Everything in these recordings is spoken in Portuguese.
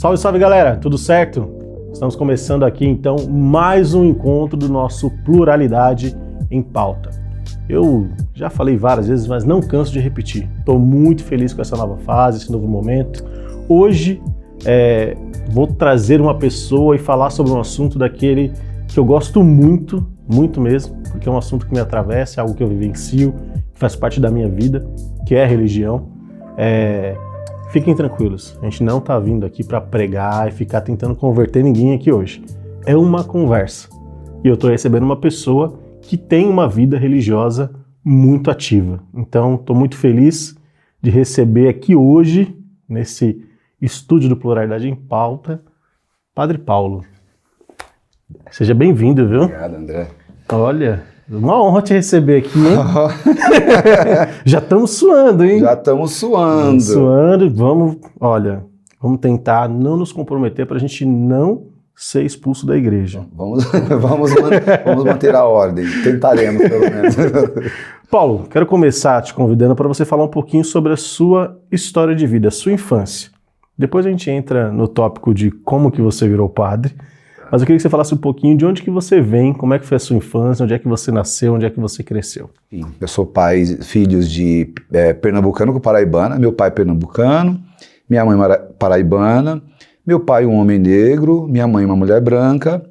Salve, salve galera, tudo certo? Estamos começando aqui então mais um encontro do nosso Pluralidade em Pauta. Eu já falei várias vezes, mas não canso de repetir. Estou muito feliz com essa nova fase, esse novo momento. Hoje vou trazer uma pessoa e falar sobre um assunto daquele que eu gosto muito, muito mesmo, porque é um assunto que me atravessa, é algo que eu vivencio, que faz parte da minha vida, que é a religião. Fiquem tranquilos, a gente não está vindo aqui para pregar e ficar tentando converter ninguém aqui hoje. É uma conversa. E eu estou recebendo uma pessoa que tem uma vida religiosa muito ativa. Então, estou muito feliz de receber aqui hoje, nesse estúdio do Pluralidade em Pauta, Padre Paulo. Seja bem-vindo, viu? Obrigado, André. Olha, uma honra te receber aqui, hein? Já estamos suando, hein? Já estamos suando. Suando, vamos tentar não nos comprometer para a gente não ser expulso da igreja. Vamos manter a ordem, tentaremos pelo menos. Paulo, quero começar te convidando para você falar um pouquinho sobre a sua história de vida, a sua infância. Depois a gente entra no tópico de como que você virou padre, mas eu queria que você falasse um pouquinho de onde que você vem, como é que foi a sua infância, onde é que você nasceu, onde é que você cresceu. Sim, eu sou filhos de pernambucano com paraibana, meu pai pernambucano, minha mãe paraibana, meu pai um homem negro, minha mãe uma mulher branca,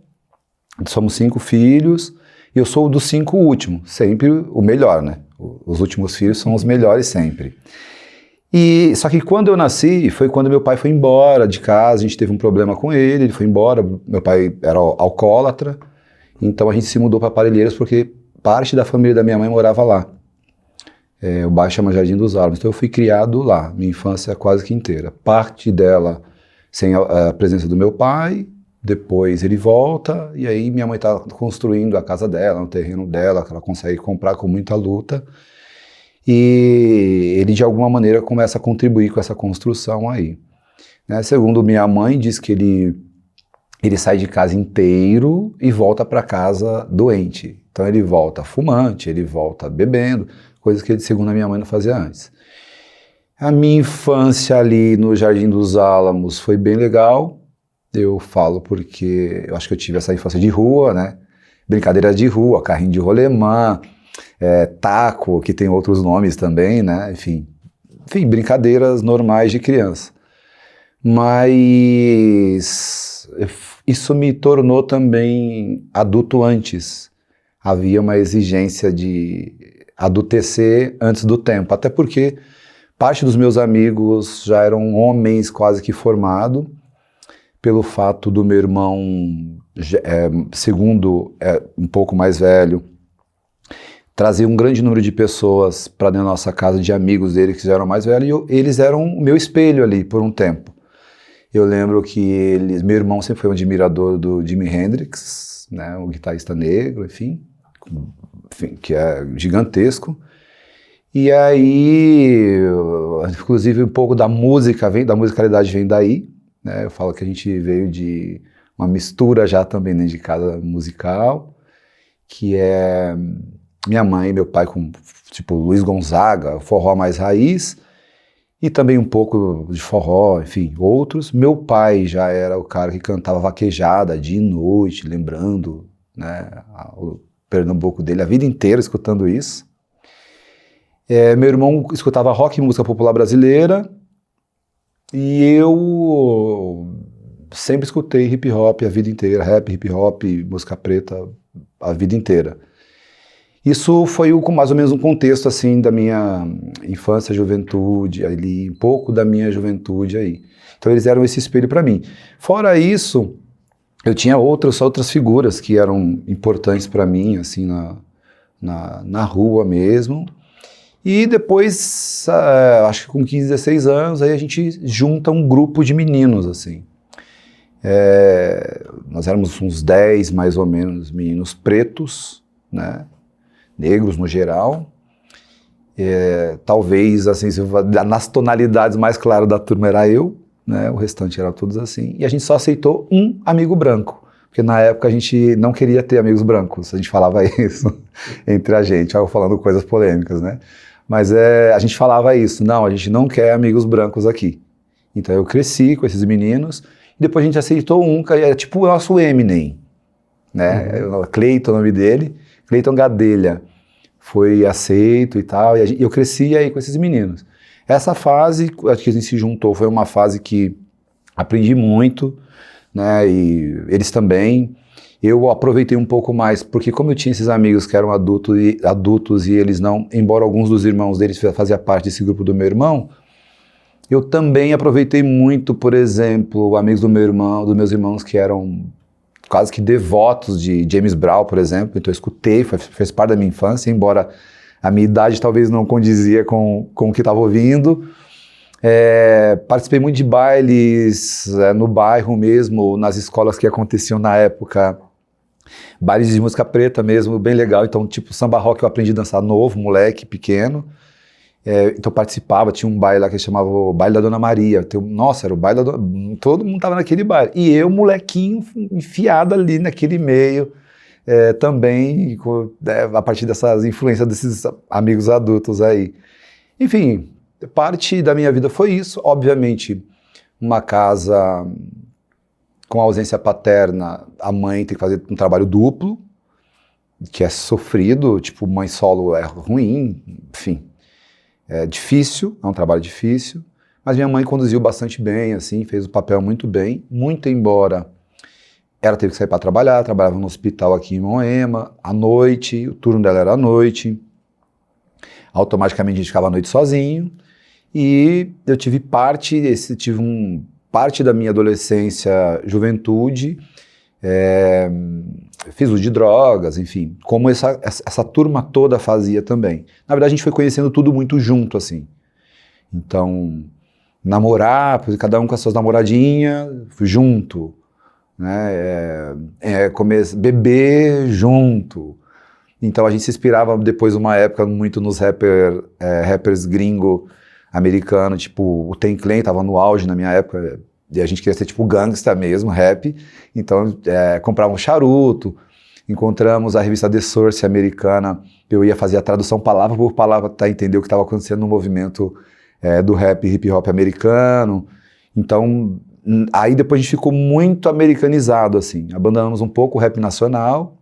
somos 5 filhos, e eu sou o dos 5 últimos, sempre o melhor, né? Os últimos filhos são os melhores sempre. Só que quando eu nasci, foi quando meu pai foi embora de casa, a gente teve um problema com ele foi embora, meu pai era alcoólatra, então a gente se mudou para Parelheiros porque parte da família da minha mãe morava lá. O bairro chama Jardim dos Álamos, então eu fui criado lá, minha infância quase que inteira. Parte dela sem a presença do meu pai, depois ele volta, e aí minha mãe está construindo a casa dela, no terreno dela, que ela consegue comprar com muita luta. E ele de alguma maneira começa a contribuir com essa construção aí. Né? Segundo minha mãe, diz que ele sai de casa inteiro e volta para casa doente. Então ele volta fumante, ele volta bebendo, coisas que ele, segundo a minha mãe, não fazia antes. A minha infância ali no Jardim dos Álamos foi bem legal. Eu falo porque eu acho que eu tive essa infância de rua, né? Brincadeira de rua, carrinho de rolemã, taco, que tem outros nomes também, né? Enfim, brincadeiras normais de criança. Mas isso me tornou também adulto antes. Havia uma exigência de adultecer antes do tempo, até porque parte dos meus amigos já eram homens quase que formados, pelo fato do meu irmão, segundo, um pouco mais velho, trazer um grande número de pessoas para dentro da nossa casa, de amigos dele que já eram mais velhos, e eles eram o meu espelho ali por um tempo. Eu lembro que meu irmão sempre foi um admirador do Jimi Hendrix, né, o guitarrista negro, enfim, que é gigantesco. E aí, inclusive um pouco da musicalidade vem daí, né? Eu falo que a gente veio de uma mistura já também dentro de casa musical, que é minha mãe e meu pai com tipo Luiz Gonzaga, forró mais raiz, e também um pouco de forró, enfim, outros. Meu pai já era o cara que cantava vaquejada dia e noite, lembrando, né, o Pernambuco dele a vida inteira escutando isso. Meu irmão escutava rock e música popular brasileira, e eu sempre escutei hip hop a vida inteira, rap, hip hop, música preta a vida inteira. Isso foi mais ou menos um contexto assim da minha infância, juventude, ali, um pouco da minha juventude aí. Então eles eram esse espelho para mim. Fora isso, eu tinha outras figuras que eram importantes para mim, assim, na rua mesmo. E depois, acho que com 15, 16 anos, aí a gente junta um grupo de meninos, assim. Nós éramos uns 10, mais ou menos, meninos pretos, né? Negros no geral. Talvez, assim, nas tonalidades mais claras da turma era eu, né? O restante era todos assim. E a gente só aceitou um amigo branco. Porque na época a gente não queria ter amigos brancos, a gente falava isso entre a gente, falando coisas polêmicas, né? Mas a gente falava isso, não, a gente não quer amigos brancos aqui. Então eu cresci com esses meninos, e depois a gente aceitou um, que era tipo o nosso Eminem, né? Cleiton, o nome dele, Cleiton Gadelha, foi aceito e tal, e eu cresci aí com esses meninos. Essa fase, acho que a gente se juntou, foi uma fase que aprendi muito, né? E eles também. Eu aproveitei um pouco mais, porque como eu tinha esses amigos que eram adultos e eles não, embora alguns dos irmãos deles faziam parte desse grupo do meu irmão, eu também aproveitei muito, por exemplo, amigos do meu irmão, dos meus irmãos que eram quase que devotos de James Brown, por exemplo, então eu escutei, fez parte da minha infância, embora a minha idade talvez não condizia com o que estava ouvindo. Participei muito de bailes no bairro mesmo, nas escolas que aconteciam na época, bailes de música preta mesmo, bem legal. Então, tipo, samba rock eu aprendi a dançar novo, moleque, pequeno. Então participava, tinha um baile lá que chamava o Baile da Dona Maria. Nossa, era o baile da Dona... Todo mundo tava naquele baile. E eu, molequinho, enfiado ali naquele meio, também, a partir dessas influências desses amigos adultos aí. Enfim, parte da minha vida foi isso. Obviamente, uma casa com ausência paterna, a mãe tem que fazer um trabalho duplo, que é sofrido, tipo, mãe solo é ruim, enfim. É difícil, é um trabalho difícil, mas minha mãe conduziu bastante bem, assim, fez o papel muito bem, muito embora ela teve que sair para trabalhar, trabalhava no hospital aqui em Moema, à noite, o turno dela era à noite, automaticamente a gente ficava à noite sozinho, e eu tive parte da minha adolescência, juventude, fiz uso de drogas, enfim, como essa turma toda fazia também. Na verdade, a gente foi conhecendo tudo muito junto, assim. Então, namorar, cada um com as suas namoradinhas, junto, né? Beber junto. Então, a gente se inspirava depois, uma época, muito nos rappers gringo americano, tipo, o Ten Clan tava no auge na minha época, e a gente queria ser tipo gangsta mesmo, rap, então comprava um charuto, encontramos a revista The Source americana, eu ia fazer a tradução palavra por palavra para entender o que estava acontecendo no movimento do rap, hip hop americano. Então, aí depois a gente ficou muito americanizado, assim, abandonamos um pouco o rap nacional,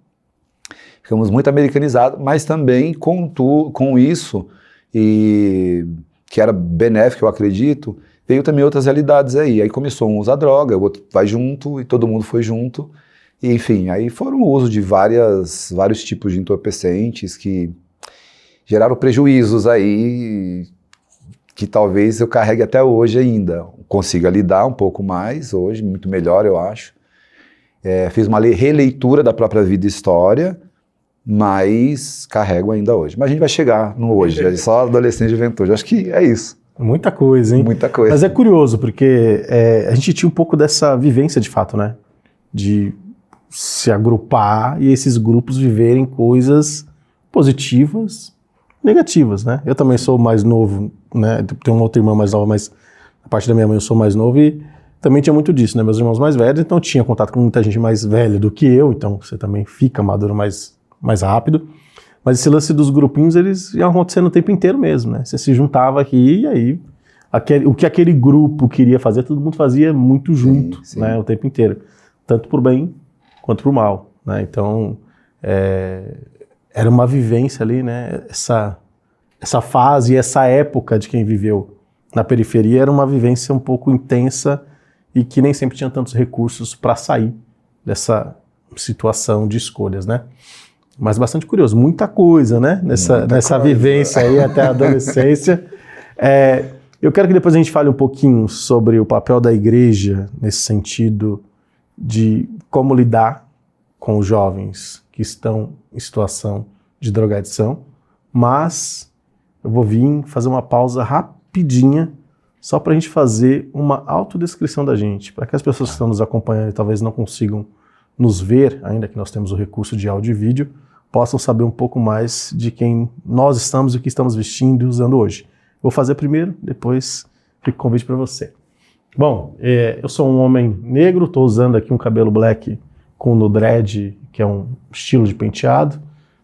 ficamos muito americanizados, mas também com isso, e que era benéfico, eu acredito, veio também outras realidades aí começou um usar droga, o outro vai junto, e todo mundo foi junto, e enfim, aí foram o uso de vários tipos de entorpecentes que geraram prejuízos aí, que talvez eu carregue até hoje ainda, consiga lidar um pouco mais hoje, muito melhor eu acho. Fiz uma releitura da própria vida e história, mas carrego ainda hoje. Mas a gente vai chegar no hoje, é só adolescente e juventude, acho que é isso. Muita coisa, hein? Muita coisa. Mas é curioso, porque a gente tinha um pouco dessa vivência de fato, né? De se agrupar e esses grupos viverem coisas positivas, negativas, né? Eu também sou mais novo, né? Tenho uma outra irmã mais nova, mas a parte da minha mãe eu sou mais novo e também tinha muito disso, né? Meus irmãos mais velhos, então tinha contato com muita gente mais velha do que eu, então você também fica maduro mais rápido. Mas esse lance dos grupinhos, eles iam acontecendo o tempo inteiro mesmo, né? Você se juntava aqui e aí o que aquele grupo queria fazer, todo mundo fazia muito junto, sim. Né? O tempo inteiro. Tanto pro bem quanto pro mal, né? Então, era uma vivência ali, né? Essa fase e essa época de quem viveu na periferia era uma vivência um pouco intensa e que nem sempre tinha tantos recursos para sair dessa situação de escolhas, né? Mas bastante curioso, muita coisa, né? Nessa vivência aí até a adolescência. Eu quero que depois a gente fale um pouquinho sobre o papel da igreja nesse sentido de como lidar com os jovens que estão em situação de drogadição, mas eu vou vir fazer uma pausa rapidinha só para a gente fazer uma autodescrição da gente, para que as pessoas que estão nos acompanhando e talvez não consigam nos ver, ainda que nós temos o recurso de áudio e vídeo, possam saber um pouco mais de quem nós estamos e o que estamos vestindo e usando hoje. Vou fazer primeiro, depois fica o convite para você. Bom, eu sou um homem negro, estou usando aqui um cabelo black com no dread, que é um estilo de penteado,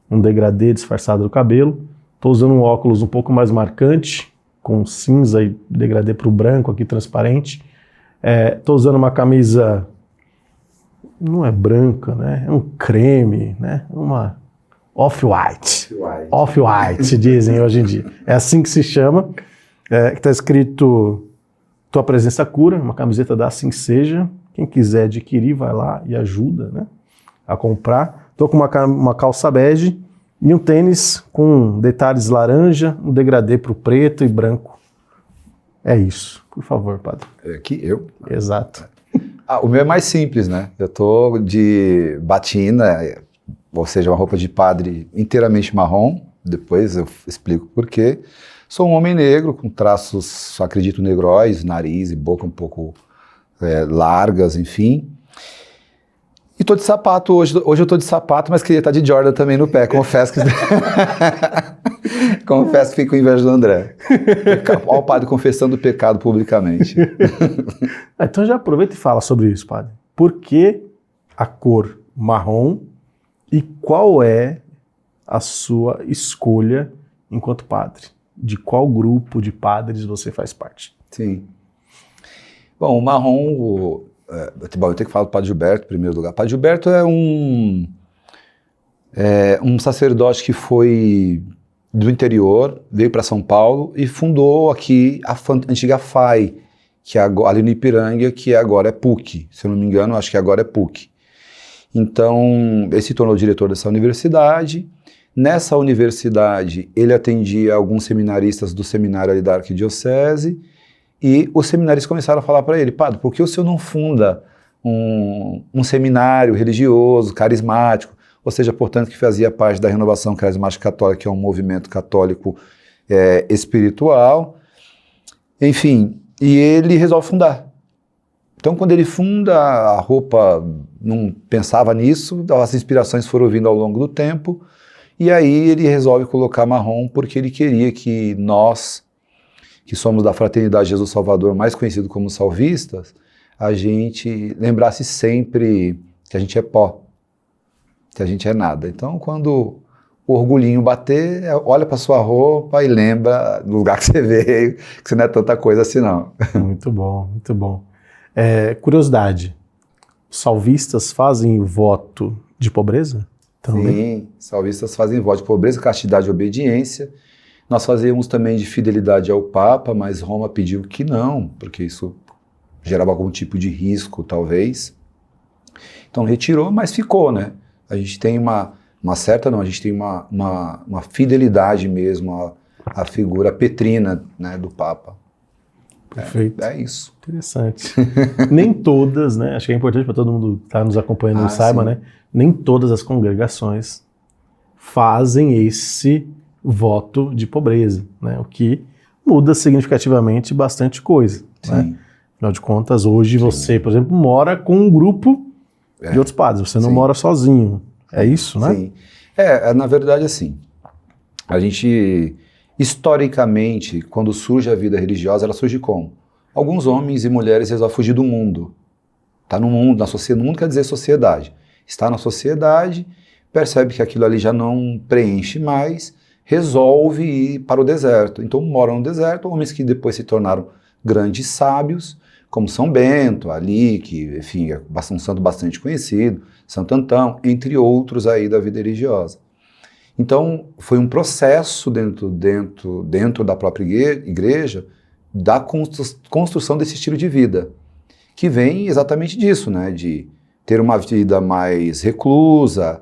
um degradê disfarçado do cabelo. Estou usando um óculos um pouco mais marcante, com cinza e degradê para o branco aqui transparente. Estou usando uma camisa, não é branca, né? É um creme, né? Uma off-white. Off-white, dizem hoje em dia. É assim que se chama. Que está escrito Tua Presença Cura, uma camiseta da Assim Seja. Quem quiser adquirir, vai lá e ajuda, né, a comprar. Estou com uma calça bege e um tênis com detalhes laranja, um degradê para o preto e branco. É isso. Por favor, padre. Aqui eu? Exato. O meu é mais simples, né? Eu tô de batina, ou seja, uma roupa de padre inteiramente marrom. Depois eu explico por quê. Sou um homem negro, com traços, acredito, negróis, nariz e boca um pouco largas, enfim. E tô de sapato hoje. Hoje eu tô de sapato, mas queria estar de Jordan também no pé. Confesso que fico com inveja do André. Olha o padre confessando o pecado publicamente. Então já aproveita e fala sobre isso, padre. Por que a cor marrom e qual é a sua escolha enquanto padre? De qual grupo de padres você faz parte? Sim. Bom, o marrom... eu tenho que falar do Padre Gilberto em primeiro lugar. O Padre Gilberto é um sacerdote que foi do interior, veio para São Paulo e fundou aqui a antiga FAI, que é ali no Ipiranga, que agora é PUC. Se eu não me engano, acho que agora é PUC. Então, ele se tornou diretor dessa universidade. Nessa universidade, ele atendia alguns seminaristas do seminário ali da Arquidiocese, e os seminaristas começaram a falar para ele: padre, por que o senhor não funda um seminário religioso, carismático, ou seja, portanto, que fazia parte da Renovação Carismática Católica, que é um movimento católico espiritual, enfim, e ele resolve fundar. Então, quando ele funda, a roupa não pensava nisso, as inspirações foram vindo ao longo do tempo, e aí ele resolve colocar marrom porque ele queria que nós, que somos da Fraternidade Jesus Salvador, mais conhecido como salvistas, a gente lembrasse sempre que a gente é pó, que a gente é nada. Então, quando o orgulhinho bater, olha para sua roupa e lembra do lugar que você veio, que você não é tanta coisa assim não. Muito bom, muito bom. Curiosidade, os salvistas fazem voto de pobreza? Também? Sim, salvistas fazem voto de pobreza, castidade e obediência. Nós fazíamos também de fidelidade ao Papa, mas Roma pediu que não, porque isso gerava algum tipo de risco, talvez. Então retirou, mas ficou, né? A gente tem a gente tem uma fidelidade mesmo à figura petrina, né, do Papa. Perfeito. É isso. Interessante. Nem todas, né? Acho que é importante para todo mundo que está nos acompanhando e saiba, sim. né? Nem todas as congregações fazem esse voto de pobreza, né? O que muda significativamente bastante coisa. Né? Afinal de contas, hoje você, por exemplo, mora com um grupo de outros padres, você não mora sozinho. É isso, né? Sim. Na verdade, assim, a gente, historicamente, quando surge a vida religiosa, ela surge como? Alguns homens e mulheres resolvem fugir do mundo. Está no mundo, na sociedade. No mundo quer dizer sociedade. Está na sociedade, percebe que aquilo ali já não preenche mais, resolve ir para o deserto. Então moram no deserto, homens que depois se tornaram grandes sábios, como São Bento, ali, que, enfim, é um santo bastante conhecido, Santo Antão, entre outros aí da vida religiosa. Então, foi um processo dentro da própria igreja da construção desse estilo de vida, que vem exatamente disso, né, de ter uma vida mais reclusa,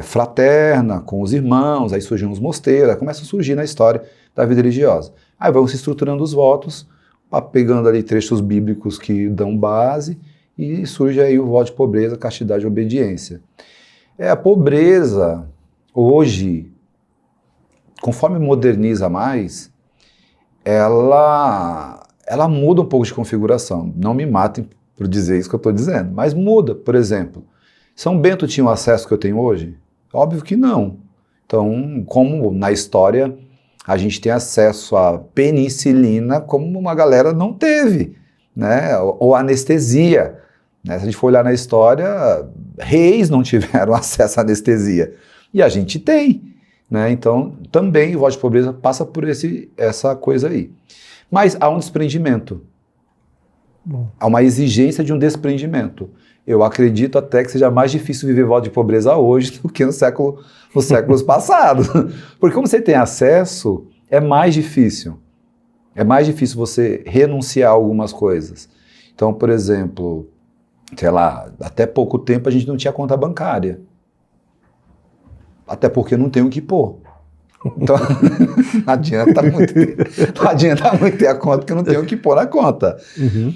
fraterna, com os irmãos, aí surgem os mosteiros, começa a surgir na história da vida religiosa. Aí vão se estruturando os votos, pegando ali trechos bíblicos que dão base, e surge aí o voto de pobreza, castidade e obediência. A pobreza, hoje, conforme moderniza mais, ela muda um pouco de configuração. Não me matem por dizer isso que eu estou dizendo, mas muda. Por exemplo, São Bento tinha o acesso que eu tenho hoje? Óbvio que não. Então, como na história a gente tem acesso à penicilina, como uma galera não teve, né? Ou anestesia. Né? Se a gente for olhar na história, reis não tiveram acesso à anestesia. E a gente tem. né? Então, também o voto de pobreza passa por essa coisa aí. Mas há um desprendimento. Bom. Há uma exigência de um desprendimento. Eu acredito até que seja mais difícil viver voto de pobreza hoje do que nos séculos passados. Porque como você tem acesso, é mais difícil. É mais difícil você renunciar a algumas coisas. Então, por exemplo, sei lá, até pouco tempo a gente não tinha conta bancária. Até porque não tem o que pôr. Então, não adianta muito ter a conta, porque não tem o que pôr na conta. Uhum.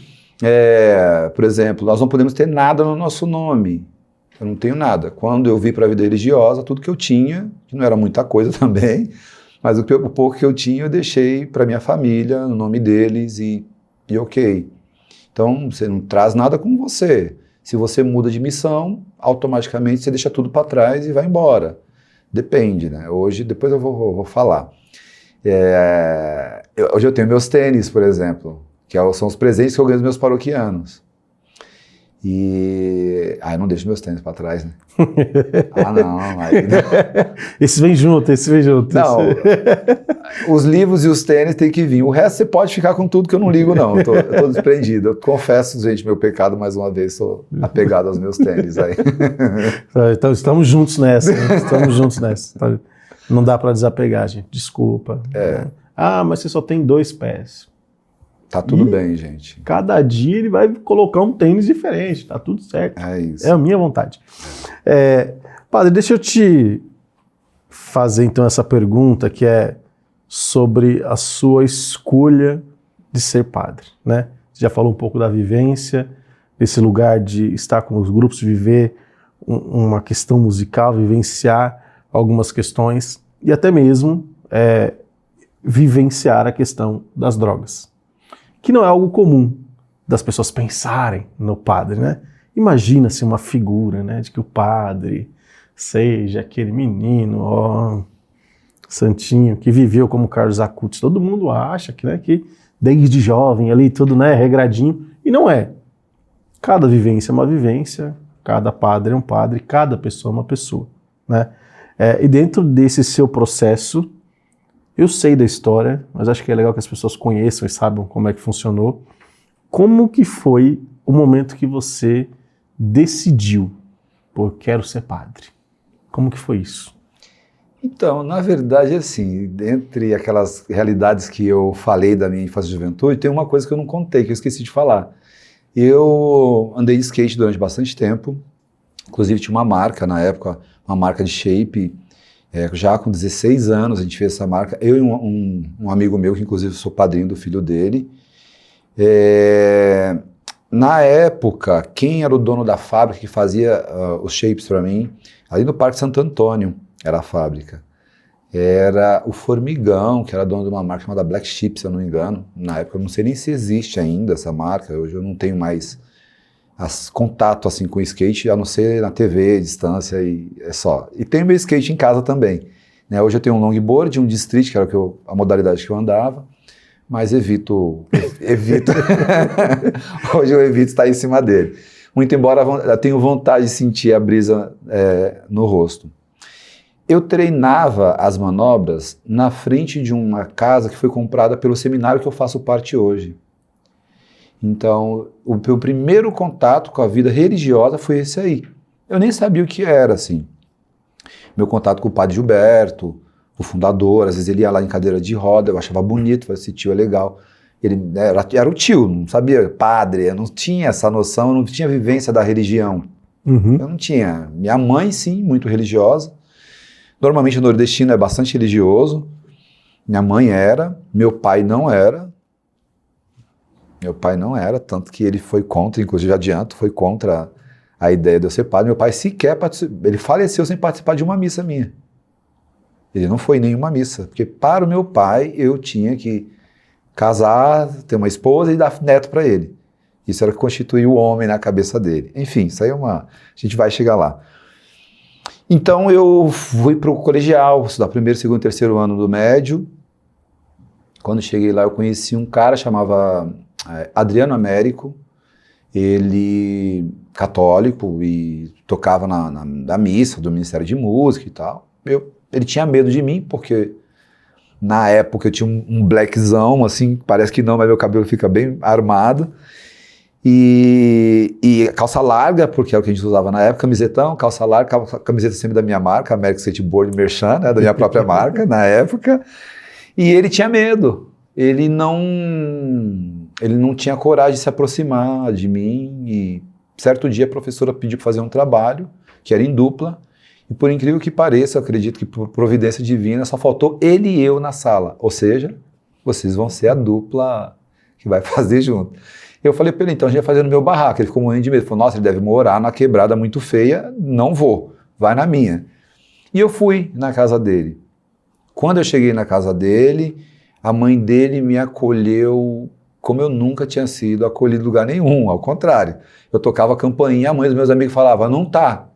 Por exemplo, nós não podemos ter nada no nosso nome. Eu não tenho nada. Quando eu vim para a vida religiosa, tudo que eu tinha, que não era muita coisa também, mas o pouco que eu tinha eu deixei para minha família, no nome deles e ok. Então, você não traz nada com você. Se você muda de missão, automaticamente você deixa tudo para trás e vai embora. Depende, né? Hoje, depois eu vou falar. Hoje eu tenho meus tênis, por exemplo, que são os presentes que eu ganho dos meus paroquianos. E... eu não deixo meus tênis para trás, né? Não. Esse vem junto. Não, os livros e os tênis tem que vir. O resto você pode ficar com tudo que eu não ligo, não. Eu tô desprendido. Eu confesso, gente, meu pecado, mais uma vez, sou apegado aos meus tênis aí. Então, estamos juntos nessa. Não dá para desapegar, gente. Desculpa. Mas você só tem 2 pés. Tá tudo bem, gente. Cada dia ele vai colocar um tênis diferente, tá tudo certo. É isso. É a minha vontade. Padre, deixa eu te fazer então essa pergunta que é sobre a sua escolha de ser padre, né? Você já falou um pouco da vivência, desse lugar de estar com os grupos, de viver uma questão musical, vivenciar algumas questões e até mesmo vivenciar a questão das drogas. Que não é algo comum das pessoas pensarem no padre, né? Imagina-se uma figura, né, de que o padre seja aquele menino, santinho, que viveu como Carlos Acutis. Todo mundo acha que, né, que desde jovem ali, tudo, né, regradinho, e não é. Cada vivência é uma vivência, cada padre é um padre, cada pessoa é uma pessoa, né? E dentro desse seu processo, eu sei da história, mas acho que é legal que as pessoas conheçam e saibam como é que funcionou. Como que foi o momento que você decidiu, quero ser padre? Como que foi isso? Então, na verdade, assim, dentre aquelas realidades que eu falei da minha infância e juventude, tem uma coisa que eu não contei, que eu esqueci de falar. Eu andei de skate durante bastante tempo, inclusive tinha uma marca na época, uma marca de shape. Já com 16 anos a gente fez essa marca, eu e um amigo meu, que inclusive sou padrinho do filho dele. Na época, quem era o dono da fábrica que fazia os shapes para mim, ali no Parque Santo Antônio era a fábrica, era o Formigão, que era dono de uma marca chamada Black Sheep, se eu não me engano. Na época eu não sei nem se existe ainda essa marca, hoje eu não tenho mais contato assim com o skate, a não ser na TV, distância e é só. E tenho meu skate em casa também, né? Hoje eu tenho um longboard, um district, que era a modalidade que eu andava, mas evito. Hoje eu evito estar em cima dele. Muito embora eu tenho vontade de sentir a brisa no rosto. Eu treinava as manobras na frente de uma casa que foi comprada pelo seminário que eu faço parte hoje. Então, o meu primeiro contato com a vida religiosa foi esse aí. Eu nem sabia o que era, assim. Meu contato com o padre Gilberto, o fundador, às vezes ele ia lá em cadeira de roda, eu achava bonito, esse tio é legal. Ele era o tio, não sabia, padre, eu não tinha essa noção, eu não tinha vivência da religião. Uhum. Eu não tinha. Minha mãe, sim, muito religiosa. Normalmente o nordestino é bastante religioso. Minha mãe era, meu pai não era. Meu pai não era, tanto que ele foi contra, inclusive adianto, foi contra a ideia de eu ser padre. Meu pai sequer participou, ele faleceu sem participar de uma missa minha. Ele não foi em nenhuma missa, porque para o meu pai eu tinha que casar, ter uma esposa e dar neto para ele. Isso era o que constituía o homem na cabeça dele. Enfim, isso aí a gente vai chegar lá. Então eu fui para o colegial, estudar primeiro, segundo, terceiro ano do médio. Quando cheguei lá eu conheci um cara, chamava Adriano Américo, ele católico e tocava na missa do Ministério de Música e tal. Eu Ele tinha medo de mim, porque na época eu tinha um blackzão, assim, parece que não, mas meu cabelo fica bem armado. E calça larga, porque era o que a gente usava na época, camisetão, calça larga, camiseta sempre da minha marca, American Skateboard Merchan, né, da minha própria marca, na época. E ele tinha medo. Ele não tinha coragem de se aproximar de mim. E certo dia a professora pediu para fazer um trabalho, que era em dupla. E por incrível que pareça, eu acredito que por providência divina, só faltou ele e eu na sala. Ou seja, vocês vão ser a dupla que vai fazer junto. Eu falei para ele, então a gente vai fazer no meu barraco. Ele ficou morrendo de medo. Ele falou, nossa, ele deve morar na quebrada muito feia. Não vou, vai na minha. E eu fui na casa dele. Quando eu cheguei na casa dele, a mãe dele me acolheu como eu nunca tinha sido acolhido em lugar nenhum. Ao contrário, eu tocava a campainha, a mãe dos meus amigos falava, não tá.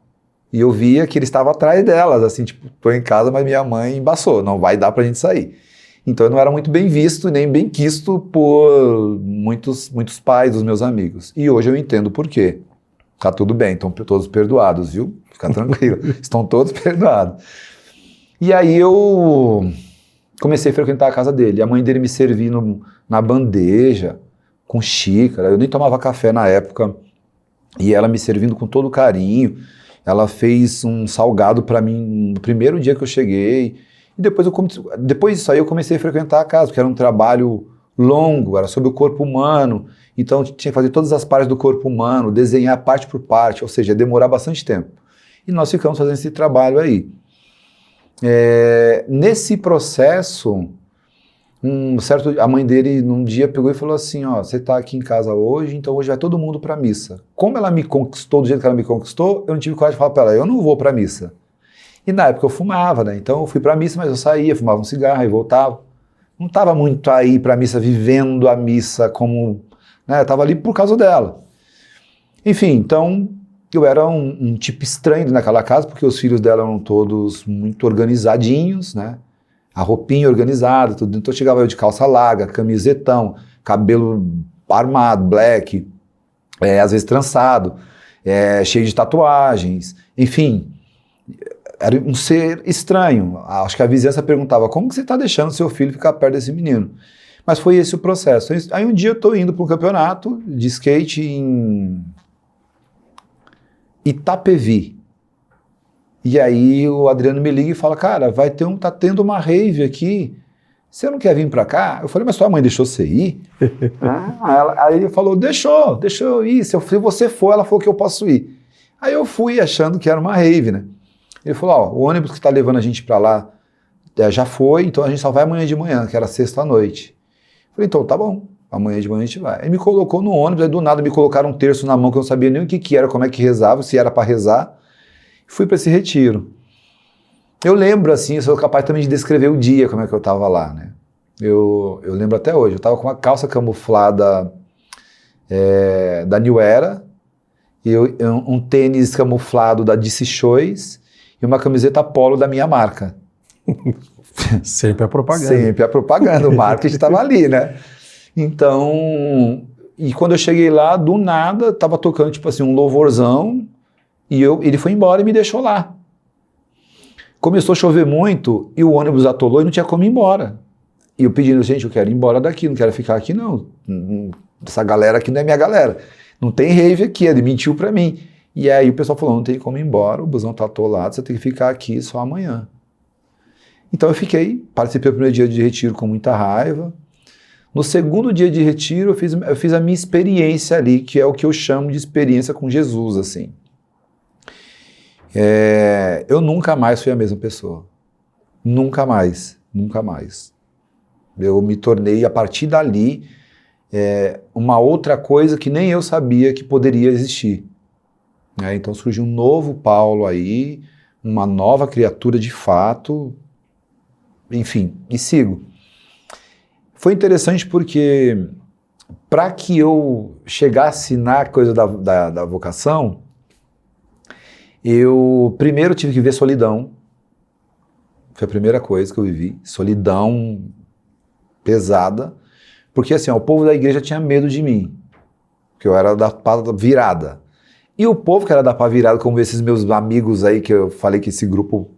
E eu via que ele estava atrás delas, assim, tipo, tô em casa, mas minha mãe embaçou, não vai dar pra gente sair. Então eu não era muito bem visto, nem bem quisto por muitos pais dos meus amigos. E hoje eu entendo por quê. Tá tudo bem, estão todos perdoados, viu? Fica tranquilo, estão todos perdoados. E aí eu comecei a frequentar a casa dele. A mãe dele me servindo na bandeja, com xícara. Eu nem tomava café na época. E ela me servindo com todo carinho. Ela fez um salgado para mim no primeiro dia que eu cheguei. E depois disso aí eu comecei a frequentar a casa, porque era um trabalho longo, era sobre o corpo humano. Então tinha que fazer todas as partes do corpo humano, desenhar parte por parte, ou seja, ia demorar bastante tempo. E nós ficamos fazendo esse trabalho aí. Nesse processo, a mãe dele num dia pegou e falou assim, ó, você tá aqui em casa hoje, então hoje vai todo mundo pra missa. Como ela me conquistou do jeito que ela me conquistou, eu não tive coragem de falar pra ela, eu não vou pra missa. E na época eu fumava, né? Então eu fui pra missa, mas eu saía, fumava um cigarro e voltava. Não estava muito aí pra missa, vivendo a missa como... né? Eu estava ali por causa dela. Enfim, então eu era um tipo estranho naquela casa, porque os filhos dela eram todos muito organizadinhos, né? A roupinha organizada, tudo. Então chegava eu de calça larga, camisetão, cabelo armado, black, às vezes trançado, cheio de tatuagens, enfim... Era um ser estranho. Acho que a vizinhança perguntava, como que você está deixando seu filho ficar perto desse menino? Mas foi esse o processo. Aí um dia eu estou indo para um campeonato de skate em Itapevi. E aí o Adriano me liga e fala, cara, tá tendo uma rave aqui, você não quer vir para cá? Eu falei, mas sua mãe deixou você ir? Aí ele falou, deixou eu ir. Se você for, ela falou que eu posso ir. Aí eu fui achando que era uma rave, né? Ele falou, ó, o ônibus que está levando a gente para lá já foi, então a gente só vai amanhã de manhã, que era sexta-noite. Eu falei, então tá bom, amanhã de manhã a gente vai. Aí me colocou no ônibus, aí do nada me colocaram um terço na mão que eu não sabia nem o que era, como é que rezava, se era para rezar. Fui para esse retiro. Eu lembro, assim, eu sou capaz também de descrever o dia, como é que eu estava lá, né? Eu lembro até hoje, eu estava com uma calça camuflada da New Era, e um tênis camuflado da DC Choice, e uma camiseta polo da minha marca. Sempre a propaganda. Sempre a propaganda, o marketing estava ali, né? Então, e quando eu cheguei lá, do nada, tava tocando, tipo assim, um louvorzão, e ele foi embora e me deixou lá. Começou a chover muito, e o ônibus atolou e não tinha como ir embora. E eu pedindo, gente, eu quero ir embora daqui, não quero ficar aqui não. Essa galera aqui não é minha galera. Não tem rave aqui, ele mentiu pra mim. E aí o pessoal falou, não tem como ir embora, o busão tá atolado, você tem que ficar aqui só amanhã. Então eu fiquei, participei do primeiro dia de retiro com muita raiva. No segundo dia de retiro eu fiz a minha experiência ali, que é o que eu chamo de experiência com Jesus, assim. Eu nunca mais fui a mesma pessoa. Nunca mais, nunca mais. Eu me tornei, a partir dali, uma outra coisa que nem eu sabia que poderia existir. Então surgiu um novo Paulo aí, uma nova criatura de fato, enfim, e sigo. Foi interessante porque, para que eu chegasse na coisa da vocação, eu primeiro tive que ver solidão. Foi a primeira coisa que eu vivi, solidão pesada, porque assim, o povo da igreja tinha medo de mim, porque eu era da pá virada. E o povo que era da pá virada, como esses meus amigos aí, que eu falei que esse grupo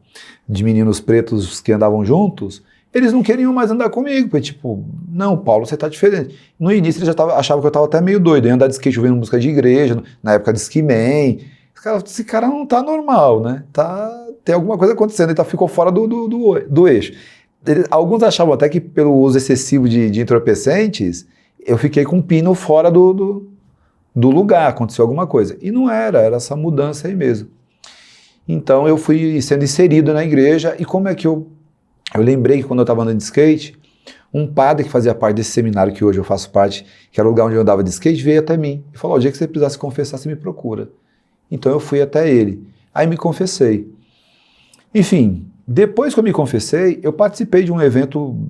de meninos pretos que andavam juntos, eles não queriam mais andar comigo, porque tipo, não, Paulo, você tá diferente. No início eles já achavam que eu tava até meio doido, eu ia andar de skate ouvindo música de igreja, na época de Ski-Man. Esse cara não tá normal, né? Tem alguma coisa acontecendo, ele ficou fora do eixo. Alguns achavam até que pelo uso excessivo de entorpecentes, eu fiquei com o pino fora do lugar, aconteceu alguma coisa. E não era essa mudança aí mesmo. Então eu fui sendo inserido na igreja, e como é que eu lembrei que quando eu estava andando de skate, um padre que fazia parte desse seminário que hoje eu faço parte, que era o lugar onde eu andava de skate, veio até mim e falou: o dia que você precisar se confessar, você me procura. Então eu fui até ele, aí me confessei. Enfim, depois que eu me confessei, eu participei de um evento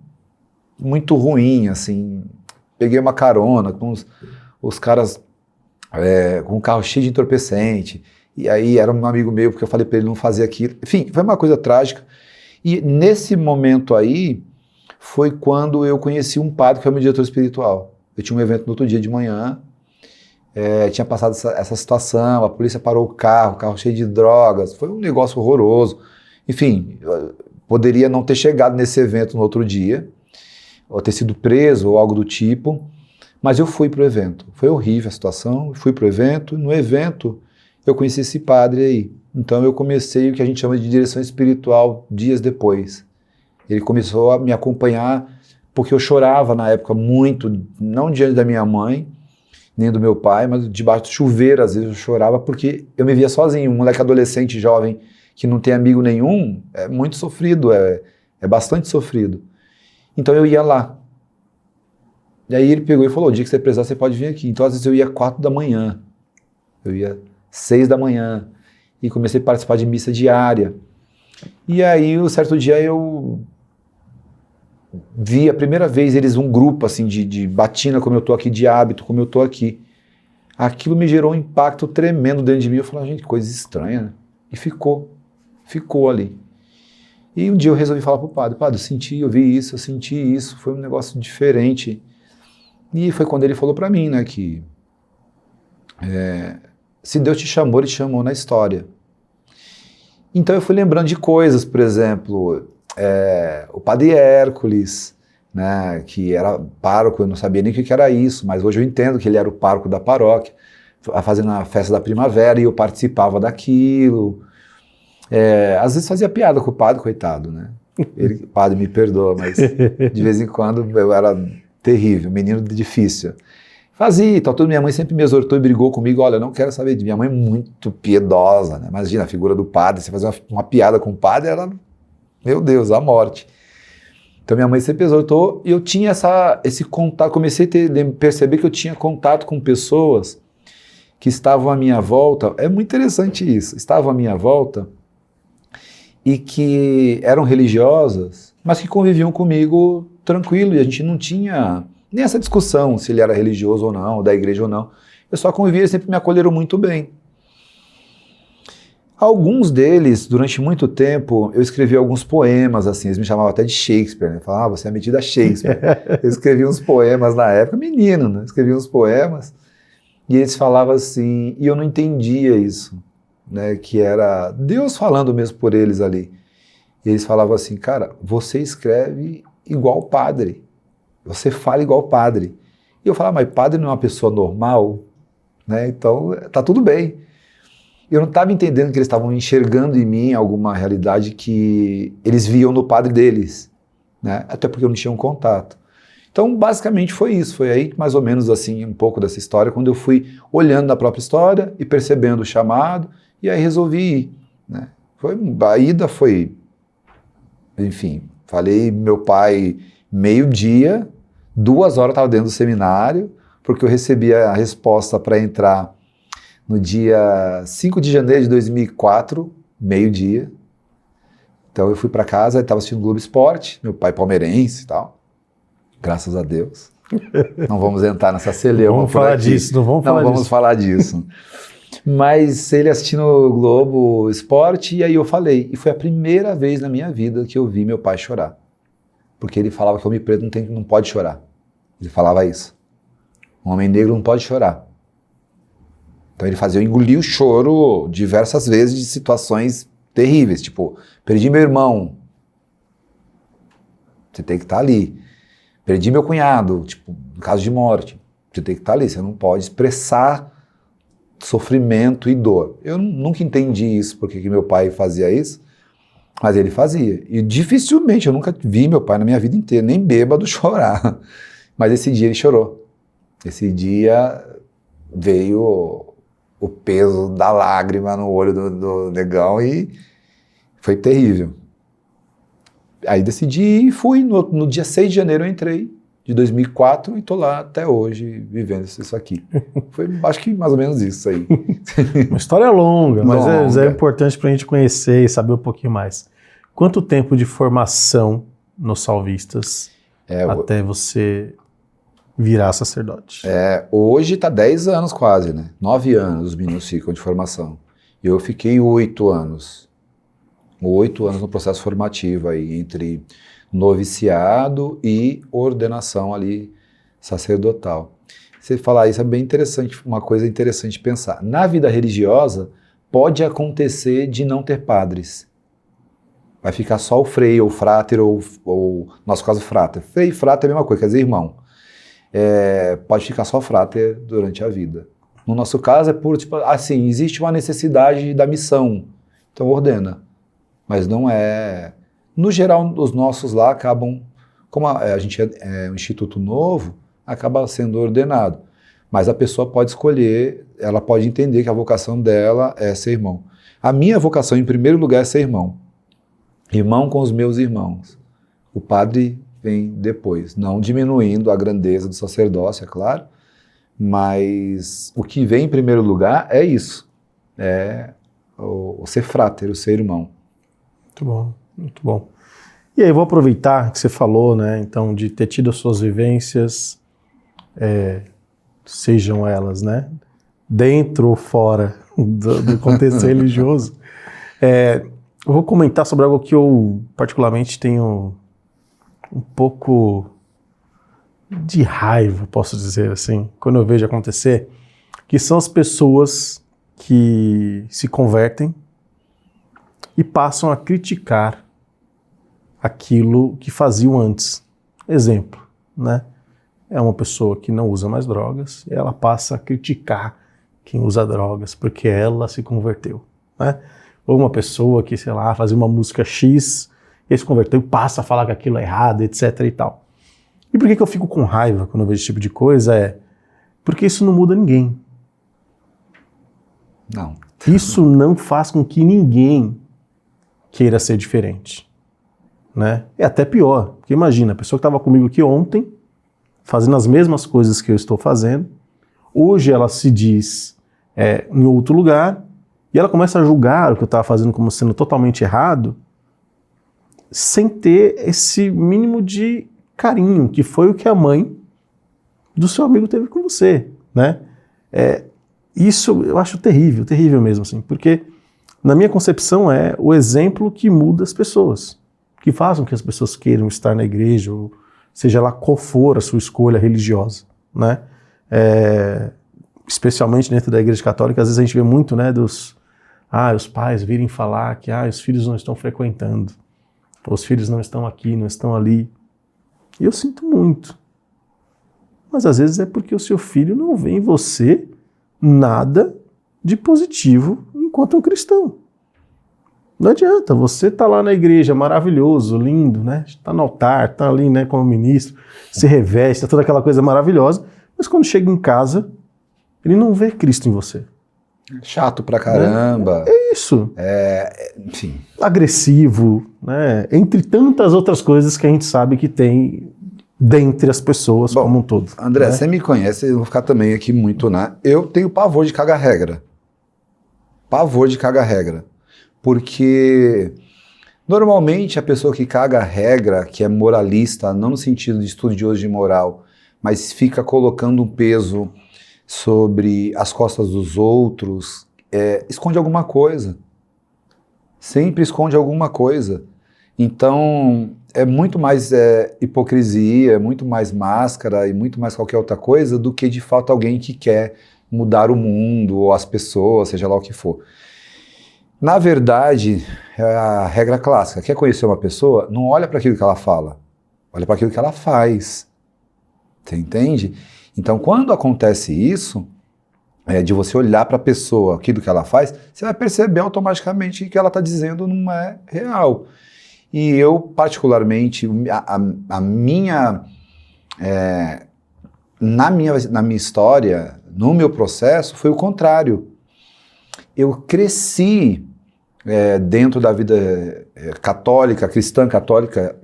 muito ruim, assim, peguei uma carona com os caras com um carro cheio de entorpecente, e aí era um amigo meu, porque eu falei para ele não fazer aquilo. Enfim, foi uma coisa trágica. E nesse momento aí, foi quando eu conheci um padre que foi meu diretor espiritual. Eu tinha um evento no outro dia de manhã, tinha passado essa situação, a polícia parou o carro cheio de drogas, foi um negócio horroroso. Enfim, poderia não ter chegado nesse evento no outro dia, ou ter sido preso, ou algo do tipo, mas eu fui pro evento. Foi horrível a situação, fui pro evento, no evento eu conheci esse padre aí. Então eu comecei o que a gente chama de direção espiritual dias depois. Ele começou a me acompanhar, porque eu chorava na época muito, não diante da minha mãe, nem do meu pai, mas debaixo do chuveiro às vezes eu chorava, porque eu me via sozinho, um moleque adolescente jovem que não tem amigo nenhum, é muito sofrido, é bastante sofrido. Então eu ia lá. E aí ele pegou e falou: o dia que você precisar, você pode vir aqui. Então às vezes eu ia 4 da manhã, eu ia 6 da manhã, e comecei a participar de missa diária. E aí, um certo dia, eu vi a primeira vez eles, um grupo assim de batina, como eu tô aqui, de hábito, como eu tô aqui. Aquilo me gerou um impacto tremendo dentro de mim. Eu falei: gente, coisa estranha, né? E ficou ali. E um dia eu resolvi falar pro padre: padre, eu vi isso, eu senti isso, foi um negócio diferente. E foi quando ele falou para mim, né, que se Deus te chamou, Ele te chamou na história. Então eu fui lembrando de coisas, por exemplo, o padre Hércules, né, que era pároco, eu não sabia nem o que era isso, mas hoje eu entendo que ele era o pároco da paróquia, fazendo a festa da primavera, e eu participava daquilo. Às vezes fazia piada com o padre, coitado, né? O padre me perdoa, mas de vez em quando eu era terrível, menino difícil. Fazia, então minha mãe sempre me exortou e brigou comigo: olha, eu não quero saber de minha mãe, muito piedosa, né? Imagina a figura do padre, você fazer uma piada com o padre, era, meu Deus, a morte. Então minha mãe sempre exortou, e eu tinha esse contato, comecei a perceber que eu tinha contato com pessoas que estavam à minha volta. É muito interessante isso, estavam à minha volta e que eram religiosas, mas que conviviam comigo tranquilo, e a gente não tinha nem essa discussão se ele era religioso ou não, da igreja ou não. Eu só convivia, eles sempre me acolheram muito bem. Alguns deles, durante muito tempo, eu escrevi alguns poemas, assim, eles me chamavam até de Shakespeare, né? Falavam: você é metido a Shakespeare. Eu escrevi uns poemas na época, menino, né? Escrevi uns poemas, e eles falavam assim, e eu não entendia isso, né? Que era Deus falando mesmo por eles ali. E eles falavam assim: cara, você escreve igual o padre. Você fala igual padre. E eu falava: mas padre não é uma pessoa normal? Né? Então, tá tudo bem. Eu não estava entendendo que eles estavam enxergando em mim alguma realidade que eles viam no padre deles, né? Até porque eu não tinha um contato. Então, basicamente foi isso. Foi aí, mais ou menos assim, um pouco dessa história, quando eu fui olhando na própria história e percebendo o chamado, e aí resolvi ir, né? A ida foi, enfim, falei meu pai... 12h, 2 horas eu estava dentro do seminário, porque eu recebi a resposta para entrar no dia 5 de janeiro de 2004, 12h. Então eu fui para casa, estava assistindo Globo Esporte, meu pai palmeirense e tal, graças a Deus. Não vamos entrar nessa celeuma. Não vamos falar disso. Mas ele assistindo o Globo Esporte, e aí eu falei, e foi a primeira vez na minha vida que eu vi meu pai chorar. Porque ele falava que o homem preto não pode chorar. Ele falava isso. Um homem negro não pode chorar. Então ele fazia eu engolir o choro diversas vezes de situações terríveis, tipo, perdi meu irmão, você tem que estar ali. Perdi meu cunhado, tipo, no caso de morte, você tem que estar ali, você não pode expressar sofrimento e dor. Eu nunca entendi isso, porque que meu pai fazia isso, mas ele fazia. E dificilmente, eu nunca vi meu pai na minha vida inteira, nem bêbado chorar. Mas esse dia ele chorou. Esse dia veio o peso da lágrima no olho do negão e foi terrível. Aí decidi e fui. No dia 6 de janeiro eu entrei, de 2004, e tô lá até hoje, vivendo isso aqui. Foi, acho que mais ou menos isso aí. Uma história longa, mas Longa. é importante pra gente conhecer e saber um pouquinho mais. Quanto tempo de formação nos salvistas até você virar sacerdote? Hoje tá 10 anos quase, né? 9 anos os meninos ficam de formação. E eu fiquei 8 anos. 8 anos no processo formativo aí, entre noviciado e ordenação ali sacerdotal. Você falar isso é bem interessante, uma coisa interessante de pensar. Na vida religiosa, pode acontecer de não ter padres. Vai ficar só o frei, ou o fráter, ou no nosso caso, fráter. Frei e fráter é a mesma coisa, quer dizer, irmão. Pode ficar só fráter durante a vida. No nosso caso, é por, tipo, assim, existe uma necessidade da missão, então ordena. Mas não é... No geral, os nossos lá acabam, como a gente é um instituto novo, acaba sendo ordenado. Mas a pessoa pode escolher, ela pode entender que a vocação dela é ser irmão. A minha vocação, em primeiro lugar, é ser irmão. Irmão com os meus irmãos. O padre vem depois, não diminuindo a grandeza do sacerdócio, é claro, mas o que vem em primeiro lugar é isso, é o ser fráter, o ser irmão. Muito bom, muito bom. E aí, eu vou aproveitar que você falou, né, então, de ter tido as suas vivências, sejam elas, né, dentro ou fora do contexto religioso. Eu vou comentar sobre algo que eu particularmente tenho um pouco de raiva, posso dizer assim, quando eu vejo acontecer, que são as pessoas que se convertem e passam a criticar aquilo que faziam antes. Exemplo, né? É uma pessoa que não usa mais drogas e ela passa a criticar quem usa drogas porque ela se converteu, né? Ou uma pessoa que, sei lá, fazia uma música X e se converteu e passa a falar que aquilo é errado, etc e tal. E por que eu fico com raiva quando eu vejo esse tipo de coisa? Porque isso não muda ninguém. Não. Isso não faz com que ninguém queira ser diferente, né? É até pior, porque imagina, a pessoa que estava comigo aqui ontem, fazendo as mesmas coisas que eu estou fazendo, hoje ela se diz em outro lugar, e ela começa a julgar o que eu estava fazendo como sendo totalmente errado, sem ter esse mínimo de carinho, que foi o que a mãe do seu amigo teve com você, né? Isso eu acho terrível, terrível mesmo, assim, porque na minha concepção é o exemplo que muda as pessoas, que faz com que as pessoas queiram estar na igreja, ou seja lá qual for a sua escolha religiosa, né? Especialmente dentro da igreja católica, às vezes a gente vê muito, né, os pais virem falar que os filhos não estão frequentando, os filhos não estão aqui, não estão ali. E eu sinto muito. Mas às vezes é porque o seu filho não vê em você nada de positivo enquanto um cristão. Não adianta, você tá lá na igreja, maravilhoso, lindo, né? Tá no altar, tá ali, né, como ministro, se reveste, tá toda aquela coisa maravilhosa, mas quando chega em casa, ele não vê Cristo em você. Chato pra caramba. É isso. Enfim. Agressivo, né? Entre tantas outras coisas que a gente sabe que tem dentre as pessoas como um todo. André, né? você me conhece, eu vou ficar também aqui muito, né? Eu tenho pavor de cagar regra. Pavor de cagar regra. Porque normalmente a pessoa que caga regra, que é moralista, não no sentido de estudioso de moral, mas fica colocando um peso sobre as costas dos outros, esconde alguma coisa. Sempre esconde alguma coisa. Então, é muito mais hipocrisia, é muito mais máscara e muito mais qualquer outra coisa do que, de fato, alguém que quer mudar o mundo ou as pessoas, seja lá o que for. Na verdade, é a regra clássica. Quer conhecer uma pessoa? Não olha para aquilo que ela fala, olha para aquilo que ela faz. Você entende? Então, quando acontece isso, de você olhar para a pessoa, aquilo que ela faz, você vai perceber automaticamente que o que ela está dizendo não é real. E eu, particularmente, na minha história, no meu processo, foi o contrário. Eu cresci dentro da vida católica, cristã católica,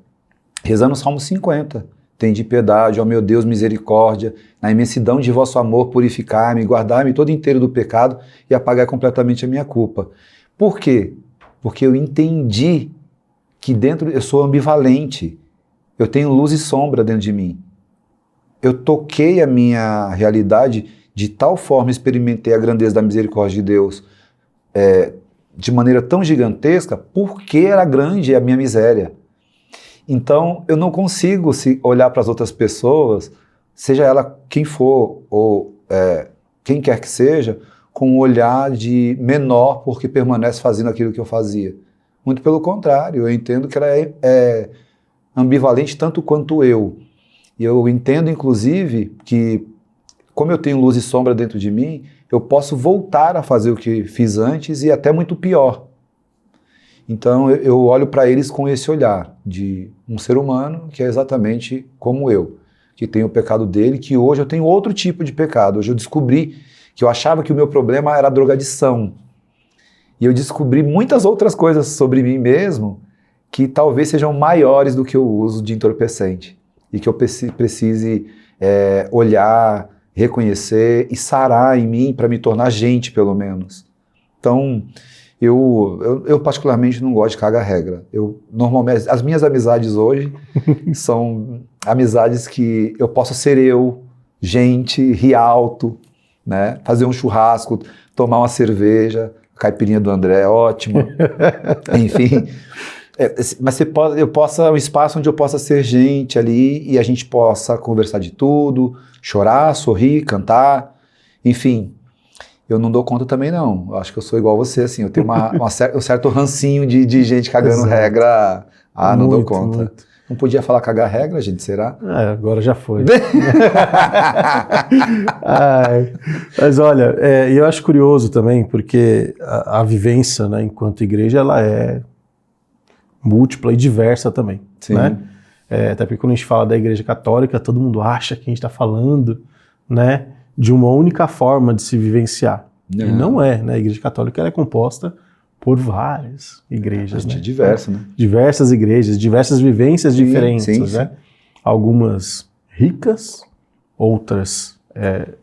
rezando o Salmo 50. Tende piedade, ó meu Deus, misericórdia, na imensidão de vosso amor purificar-me, guardar-me todo inteiro do pecado e apagar completamente a minha culpa. Por quê? Porque eu entendi que dentro eu sou ambivalente, eu tenho luz e sombra dentro de mim. Eu toquei a minha realidade de tal forma, experimentei a grandeza da misericórdia de Deus de maneira tão gigantesca, porque era grande a minha miséria. Então, eu não consigo olhar para as outras pessoas, seja ela quem for, ou quem quer que seja, com um olhar de menor porque permanece fazendo aquilo que eu fazia. Muito pelo contrário, eu entendo que ela é ambivalente tanto quanto eu. E eu entendo, inclusive, que como eu tenho luz e sombra dentro de mim, eu posso voltar a fazer o que fiz antes e até muito pior. Então eu olho para eles com esse olhar de um ser humano que é exatamente como eu, que tem o pecado dele, que hoje eu tenho outro tipo de pecado. Hoje eu descobri que eu achava que o meu problema era a drogadição. E eu descobri muitas outras coisas sobre mim mesmo que talvez sejam maiores do que o uso de entorpecente. E que eu precise olhar, reconhecer e sarar em mim para me tornar gente, pelo menos. Então, eu particularmente não gosto de caga-regra. Normalmente, as minhas amizades hoje são amizades que eu posso ser eu, gente, rir alto, né? Fazer um churrasco, tomar uma cerveja, a caipirinha do André é ótima, enfim. Mas um espaço onde eu possa ser gente ali e a gente possa conversar de tudo, chorar, sorrir, cantar, enfim. Eu não dou conta também, não. Eu acho que eu sou igual a você, assim. Eu tenho um certo rancinho de gente cagando regra. Não dou conta. Muito. Não podia falar cagar regra, gente, será? Agora já foi. Mas olha, eu acho curioso também, porque a vivência, né, enquanto igreja, ela é múltipla e diversa também. Sim. Né? Até porque quando a gente fala da igreja católica, todo mundo acha que a gente está falando, né, de uma única forma de se vivenciar. E não é, né? A igreja católica ela é composta por várias igrejas, né? Diversa, né? Diversas igrejas, diversas vivências diferentes, né? Algumas ricas, outras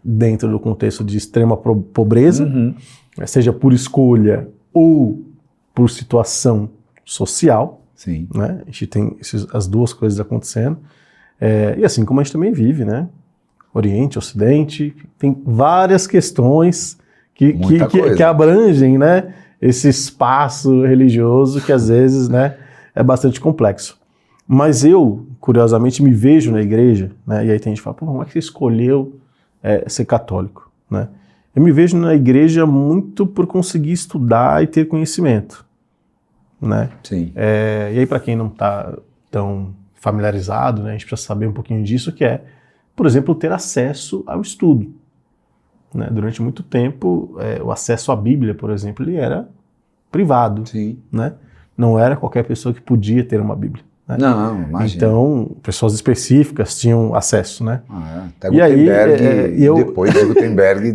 dentro do contexto de extrema pobreza, seja por escolha ou por situação social. Sim. Né? A gente tem as duas coisas acontecendo. E assim como a gente também vive, né? Oriente, Ocidente, tem várias questões que abrangem, né, esse espaço religioso que às vezes, né, é bastante complexo. Mas eu, curiosamente, me vejo na igreja, né, e aí tem gente que fala, como é que você escolheu ser católico? Né? Eu me vejo na igreja muito por conseguir estudar e ter conhecimento. Né? Sim. E aí para quem não está tão familiarizado, né, a gente precisa saber um pouquinho disso, que é, por exemplo, ter acesso ao estudo. Né? Durante muito tempo, o acesso à Bíblia, por exemplo, ele era privado. Sim. Né? Não era qualquer pessoa que podia ter uma Bíblia. Né? Não, imagina. Então, pessoas específicas tinham acesso. Né? Até Gutenberg, depois de Gutenberg...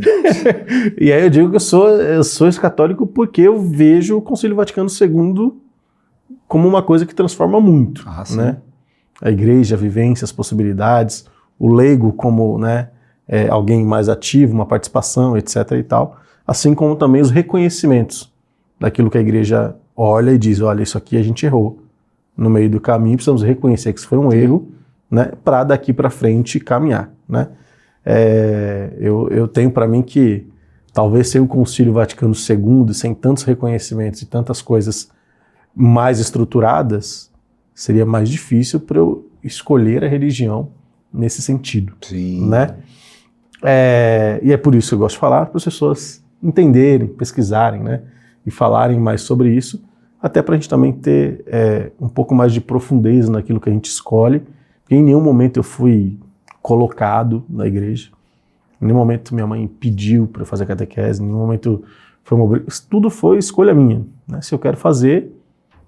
E aí eu digo que eu sou esse católico porque eu vejo o Concílio Vaticano II como uma coisa que transforma muito. Né? A igreja, a vivência, as possibilidades... o leigo como, né, alguém mais ativo, uma participação, etc. e tal, assim como também os reconhecimentos daquilo que a igreja olha e diz, olha, isso aqui a gente errou. No meio do caminho precisamos reconhecer que isso foi um erro, né, para daqui para frente caminhar. Né? Eu tenho para mim que talvez sem o Concílio Vaticano II, sem tantos reconhecimentos e tantas coisas mais estruturadas, seria mais difícil para eu escolher a religião nesse sentido. Sim. Né? E é por isso que eu gosto de falar, para as pessoas entenderem, pesquisarem, né? e falarem mais sobre isso, até para a gente também ter um pouco mais de profundeza naquilo que a gente escolhe, porque em nenhum momento eu fui colocado na igreja, em nenhum momento minha mãe pediu para eu fazer catequese, em nenhum momento foi uma obrigação, tudo foi escolha minha, né? Se eu quero fazer,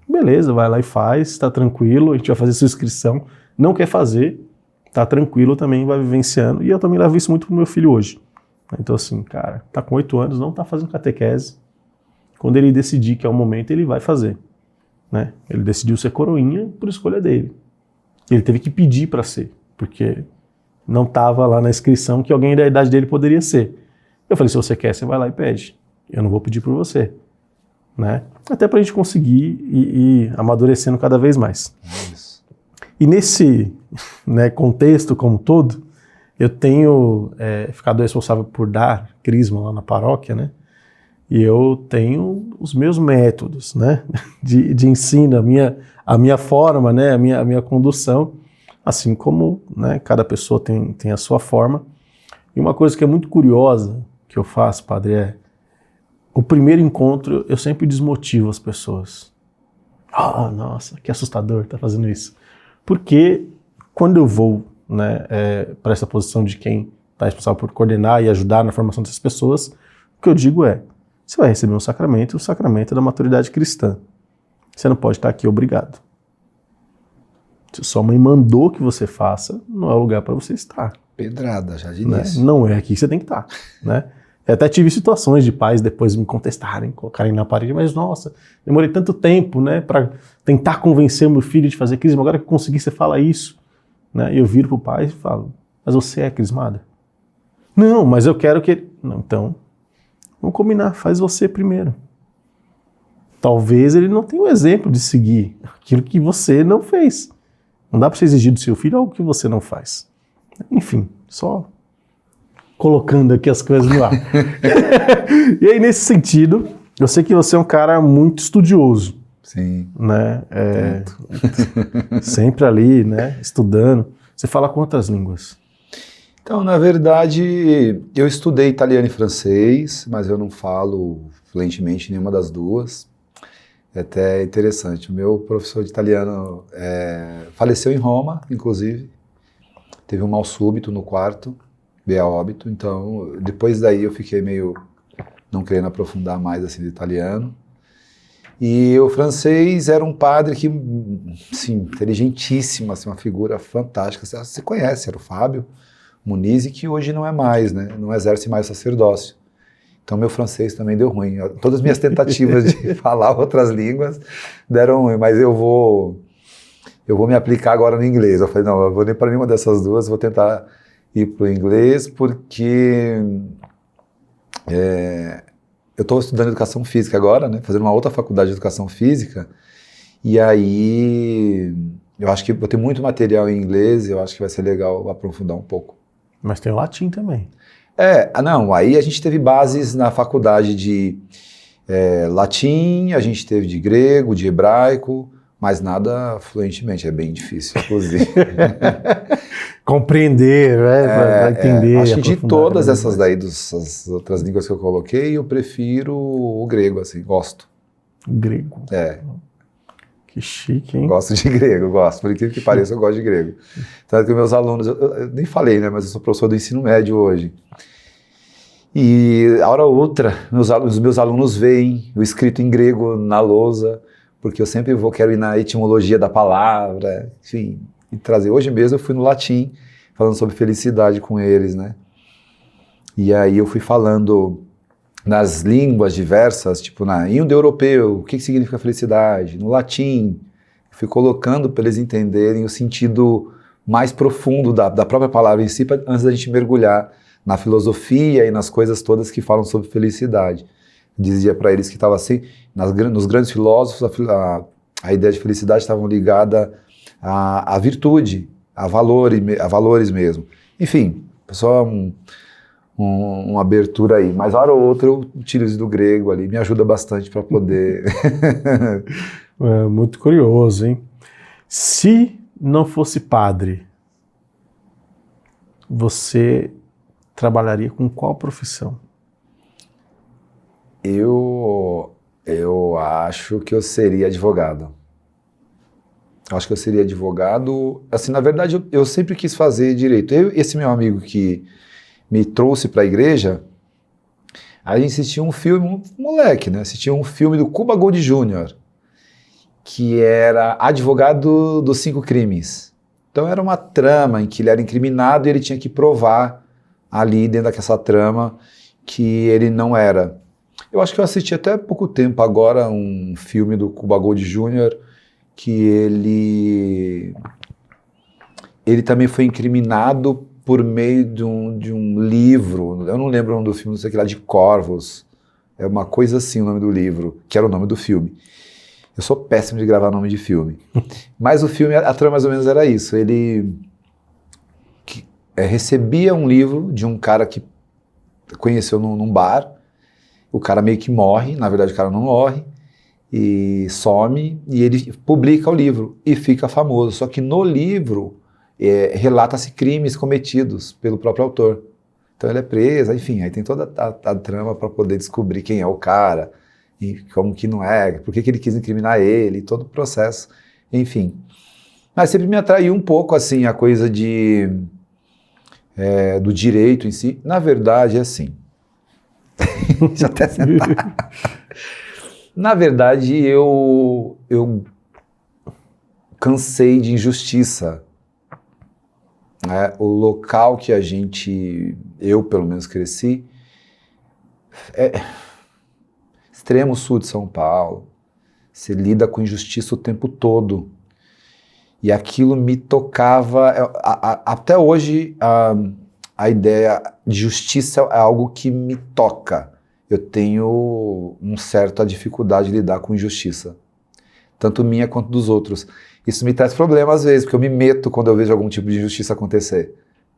beleza, vai lá e faz, está tranquilo, a gente vai fazer sua inscrição, não quer fazer, tá tranquilo também, vai vivenciando, e eu também levo isso muito pro meu filho hoje. Então assim, cara, tá com 8 anos, não tá fazendo catequese, quando ele decidir que é o momento, ele vai fazer, né? Ele decidiu ser coroinha por escolha dele. Ele teve que pedir para ser, porque não estava lá na inscrição que alguém da idade dele poderia ser. Eu falei, se você quer, você vai lá e pede. Eu não vou pedir por você, né? Até para a gente conseguir ir amadurecendo cada vez mais. Isso. E nesse, né, contexto como todo, eu tenho ficado responsável por dar crisma lá na paróquia, né? E eu tenho os meus métodos, né, de ensino, a minha forma, né, a minha condução, assim como, né, cada pessoa tem a sua forma. E uma coisa que é muito curiosa que eu faço, padre, o primeiro encontro eu sempre desmotivo as pessoas. Ah, nossa, que assustador, tá fazendo isso. Porque quando eu vou, né, para essa posição de quem está responsável por coordenar e ajudar na formação dessas pessoas, o que eu digo você vai receber um sacramento, o sacramento é da maturidade cristã. Você não pode estar aqui obrigado. Se sua mãe mandou que você faça, não é o lugar para você estar. Pedrada, já de Né? início. Não é aqui que você tem que estar. Né? Eu até tive situações de pais depois me contestarem, colocarem na parede, mas nossa, demorei tanto tempo, né, para tentar convencer o meu filho de fazer crisma, agora que eu consegui, você fala isso. Né? E eu viro pro pai e falo, mas você é crismada? Não, mas eu quero que ele... Não, então, vamos combinar, faz você primeiro. Talvez ele não tenha um exemplo de seguir aquilo que você não fez. Não dá para você exigir do seu filho algo que você não faz. Enfim, só colocando aqui as coisas no ar. E aí, nesse sentido, eu sei que você é um cara muito estudioso. Sim. Né? Sempre ali, né? Estudando. Você fala quantas línguas? Então, na verdade, eu estudei italiano e francês, mas eu não falo fluentemente nenhuma das duas. É até interessante. O meu professor de italiano faleceu em Roma, inclusive. Teve um mal súbito no quarto, veio a óbito. Então, depois daí eu fiquei meio não querendo aprofundar mais assim, de italiano. E o francês era um padre que, assim, inteligentíssimo, assim, uma figura fantástica. Você conhece, era o Fábio Muniz, que hoje não é mais, né? Não exerce mais o sacerdócio. Então meu francês também deu ruim. Todas as minhas tentativas de falar outras línguas deram ruim, mas eu vou me aplicar agora no inglês. Eu falei, não, eu vou nem para nenhuma dessas duas, vou tentar ir para o inglês, porque eu estou estudando educação física agora, né? Fazendo uma outra faculdade de educação física, e aí eu acho que vou ter muito material em inglês, eu acho que vai ser legal aprofundar um pouco. Mas tem o latim também. Não, aí a gente teve bases na faculdade de latim, a gente teve de grego, de hebraico, mas nada fluentemente, é bem difícil, inclusive. Compreender, né? Entender. Acho que de todas essas daí, das outras línguas que eu coloquei, eu prefiro o grego, assim, gosto. Grego. Que chique, hein? Gosto de grego, gosto. Por incrível que pareça, eu gosto de grego. Tanto que meus alunos, eu nem falei, né, mas eu sou professor do ensino médio hoje. E a hora ou outra, os meus alunos veem o escrito em grego na lousa, porque eu sempre quero ir na etimologia da palavra, enfim, e trazer. Hoje mesmo eu fui no latim, falando sobre felicidade com eles, né? E aí eu fui falando nas línguas diversas, tipo na indo-europeu, o que significa felicidade, no latim, fui colocando para eles entenderem o sentido mais profundo da própria palavra em si, antes da gente mergulhar na filosofia e nas coisas todas que falam sobre felicidade. Dizia para eles que estava assim, nos grandes filósofos, a ideia de felicidade estava ligada à virtude, a valores mesmo. Enfim, só uma abertura aí, mas hora ou outra eu utilizo do grego ali, me ajuda bastante para poder... Muito curioso, hein? Se não fosse padre, você trabalharia com qual profissão? Eu Eu acho que eu seria advogado. Acho que eu seria advogado. Assim, na verdade, eu sempre quis fazer direito. Esse meu amigo que me trouxe para a igreja, a gente assistia um filme, um moleque, né? Assistia um filme do Cuba Gooding Jr., que era advogado dos 5 crimes. Então era uma trama em que ele era incriminado e ele tinha que provar ali dentro dessa trama que ele não era. Eu acho que eu assisti até há pouco tempo agora um filme do Cuba Gooding Jr., que ele também foi incriminado por meio de um livro, eu não lembro o nome do filme, não sei o que lá, de Corvos, é uma coisa assim o nome do livro, que era o nome do filme. Eu sou péssimo de gravar nome de filme. Mas o filme, a trama mais ou menos era isso, ele recebia um livro de um cara que conheceu num bar, o cara meio que morre, na verdade o cara não morre, e some, e ele publica o livro, e fica famoso. Só que no livro, relata-se crimes cometidos pelo próprio autor. Então ele é preso, enfim, aí tem toda a trama para poder descobrir quem é o cara, e como que não é, por que ele quis incriminar ele, todo o processo, enfim. Mas sempre me atraiu um pouco, assim, a coisa do direito em si. Na verdade, é assim. Deixa eu até sentar. Na verdade, eu cansei de injustiça. O local que eu pelo menos cresci, é extremo sul de São Paulo. Você lida com injustiça o tempo todo. E aquilo me tocava. Até hoje, a ideia de justiça é algo que me toca. Eu tenho uma certa dificuldade de lidar com injustiça, tanto minha quanto dos outros. Isso me traz problema às vezes, porque eu me meto quando eu vejo algum tipo de injustiça acontecer.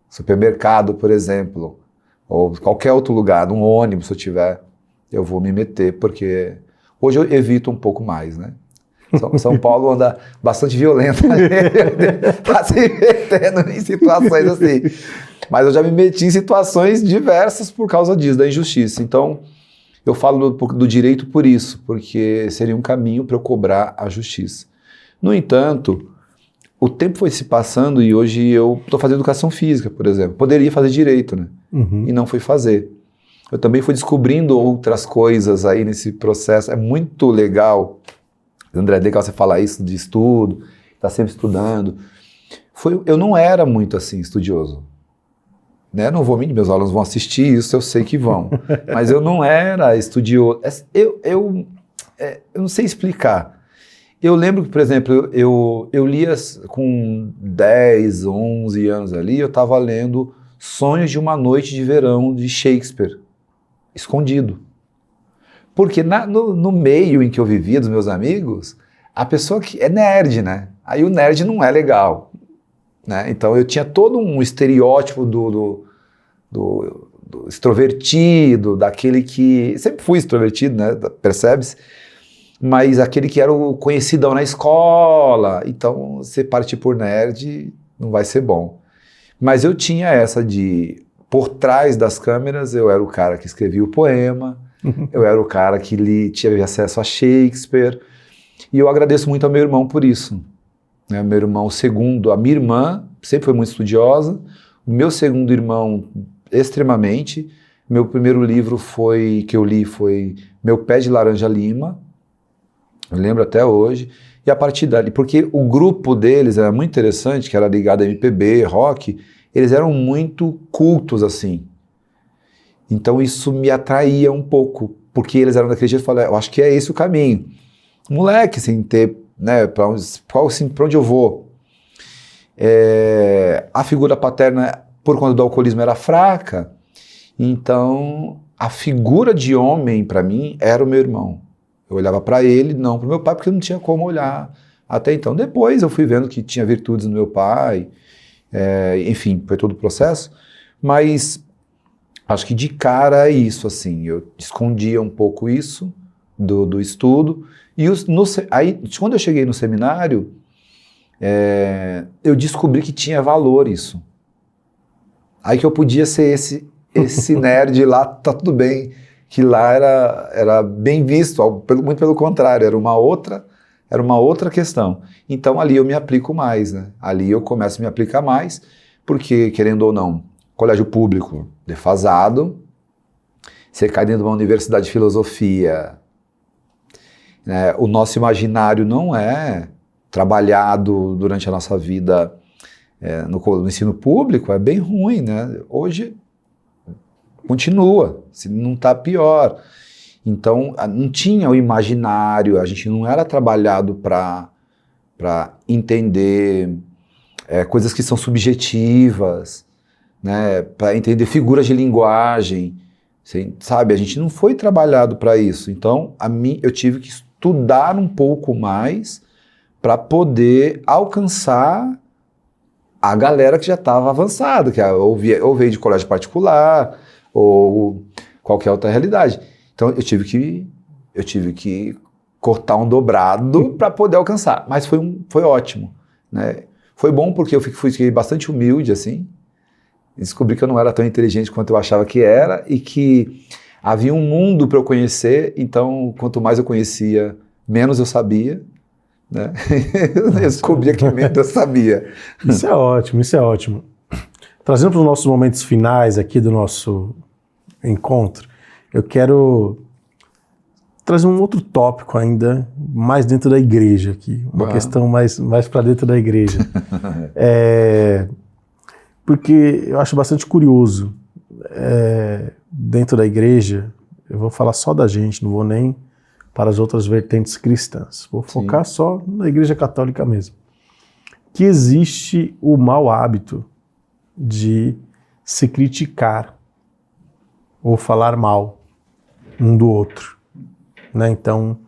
Supermercado, por exemplo, ou qualquer outro lugar, num ônibus, se eu tiver, eu vou me meter, porque hoje eu evito um pouco mais, né? São Paulo anda bastante violento, está se metendo em situações assim. Mas eu já me meti em situações diversas por causa disso, da injustiça. Então, eu falo do direito por isso, porque seria um caminho para eu cobrar a justiça. No entanto, o tempo foi se passando e hoje eu estou fazendo educação física, por exemplo. Poderia fazer direito, né? E não fui fazer. Eu também fui descobrindo outras coisas aí nesse processo. É muito legal, André, é legal você falar isso de estudo, está sempre estudando. Eu não era muito assim estudioso. Né? Não vou mentir, meus alunos vão assistir isso, eu sei que vão. Mas eu não era estudioso. Eu não sei explicar. Eu lembro que, por exemplo, eu lia com 10, 11 anos ali, eu estava lendo Sonhos de uma Noite de Verão, de Shakespeare, escondido. Porque no meio em que eu vivia, dos meus amigos, a pessoa que é nerd, né? Aí o nerd não é legal. Né? Então eu tinha todo um estereótipo do extrovertido, daquele que... Sempre fui extrovertido, né? Percebe-se? Mas aquele que era o conhecidão na escola. Então, você partir por nerd não vai ser bom. Mas eu tinha essa de... Por trás das câmeras, eu era o cara que escrevia o poema, eu era o cara que tinha acesso a Shakespeare. E eu agradeço muito ao meu irmão por isso. Né, meu irmão segundo, a minha irmã sempre foi muito estudiosa, o meu segundo irmão extremamente. Meu primeiro livro que eu li foi Meu Pé de Laranja Lima, eu lembro até hoje, e a partir dali, porque o grupo deles era muito interessante, que era ligado a MPB, rock, eles eram muito cultos assim, então isso me atraía um pouco, porque eles eram daquele jeito, eu falei, eu acho que é esse o caminho, moleque, sem ter, né, para onde eu vou. A figura paterna, por conta do alcoolismo, era fraca, então a figura de homem para mim era o meu irmão. Eu olhava para ele, não para o meu pai, porque eu não tinha como olhar até então. Depois eu fui vendo que tinha virtudes no meu pai, enfim, foi todo o processo, mas acho que de cara é isso, assim, eu escondia um pouco isso do estudo. E aí, quando eu cheguei no seminário, eu descobri que tinha valor isso. Aí que eu podia ser esse nerd lá, tá tudo bem, que lá era bem visto, muito pelo contrário, era uma outra questão. Então ali eu me aplico mais, né? Ali eu começo a me aplicar mais, porque, querendo ou não, colégio público defasado, você cai dentro de uma universidade de filosofia, né? O nosso imaginário não é trabalhado durante a nossa vida no ensino público, é bem ruim, né? Hoje continua, se não está pior. Então, não tinha o imaginário, a gente não era trabalhado para entender coisas que são subjetivas, né? Para entender figuras de linguagem, sabe? A gente não foi trabalhado para isso. Então, eu tive que estudar um pouco mais para poder alcançar a galera que já estava avançada, que ou veio de colégio particular, ou qualquer outra realidade. Então eu tive que cortar um dobrado para poder alcançar, mas foi ótimo, né? Foi bom porque eu fiquei bastante humilde, assim, descobri que eu não era tão inteligente quanto eu achava que era e que havia um mundo para eu conhecer, então quanto mais eu conhecia, menos eu sabia, né? Eu descobria que menos eu sabia. Isso é ótimo, isso é ótimo. Trazendo para os nossos momentos finais aqui do nosso encontro, eu quero trazer um outro tópico ainda, mais dentro da igreja aqui, uma questão mais para dentro da igreja. Porque eu acho bastante curioso, dentro da igreja, eu vou falar só da gente, não vou nem para as outras vertentes cristãs, vou focar só na igreja católica mesmo, que existe o mau hábito de se criticar ou falar mal um do outro, né? Então,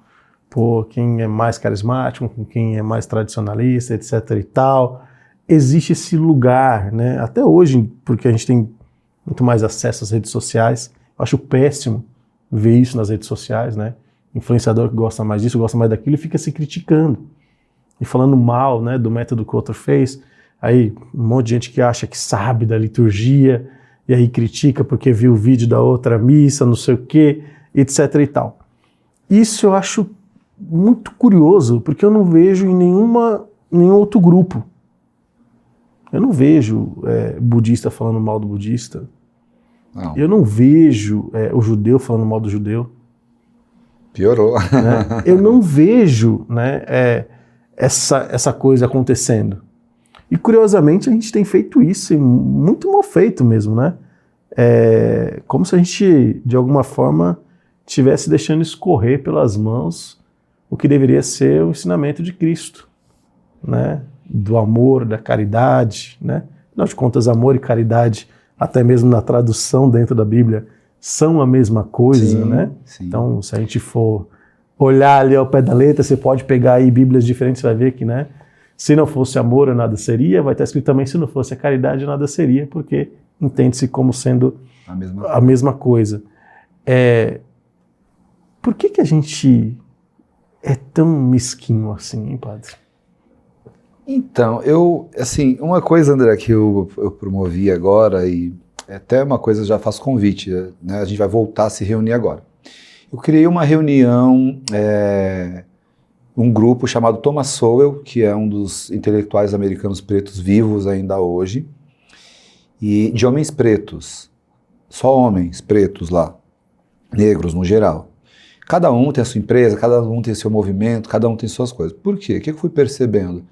quem é mais carismático, quem é mais tradicionalista, etc e tal, existe esse lugar, né? Até hoje, porque a gente tem muito mais acesso às redes sociais, eu acho péssimo ver isso nas redes sociais, né? Influenciador que gosta mais disso, gosta mais daquilo, e fica se criticando e falando mal, né, do método que o outro fez. Aí um monte de gente que acha que sabe da liturgia e aí critica porque viu o vídeo da outra missa, não sei o quê, etc e tal. Isso eu acho muito curioso, porque eu não vejo em nenhum outro grupo. Eu não vejo budista falando mal do budista. Não. Eu não vejo o judeu falando mal do judeu. Piorou. Né? Eu não vejo, né, essa coisa acontecendo. E curiosamente a gente tem feito isso, e muito mal feito mesmo, né? Como se a gente, de alguma forma, estivesse deixando escorrer pelas mãos o que deveria ser o ensinamento de Cristo, né? Do amor, da caridade, né? Afinal de contas, amor e caridade, até mesmo na tradução dentro da Bíblia, são a mesma coisa, sim, né? Sim. Então, se a gente for olhar ali ao pé da letra, você pode pegar aí Bíblias diferentes, você vai ver que, né? Se não fosse amor, nada seria. Vai estar escrito também, se não fosse a caridade, nada seria, porque entende-se como sendo a mesma coisa. Por que a gente é tão mesquinho assim, hein, padre? Então, uma coisa, André, que eu promovi agora, e até uma coisa, já faço convite, né? A gente vai voltar a se reunir agora. Eu criei uma reunião, um grupo chamado Thomas Sowell, que é um dos intelectuais americanos pretos vivos ainda hoje, e de homens pretos, só homens pretos lá, negros no geral. Cada um tem a sua empresa, cada um tem seu movimento, cada um tem suas coisas. Por quê? O que eu fui percebendo?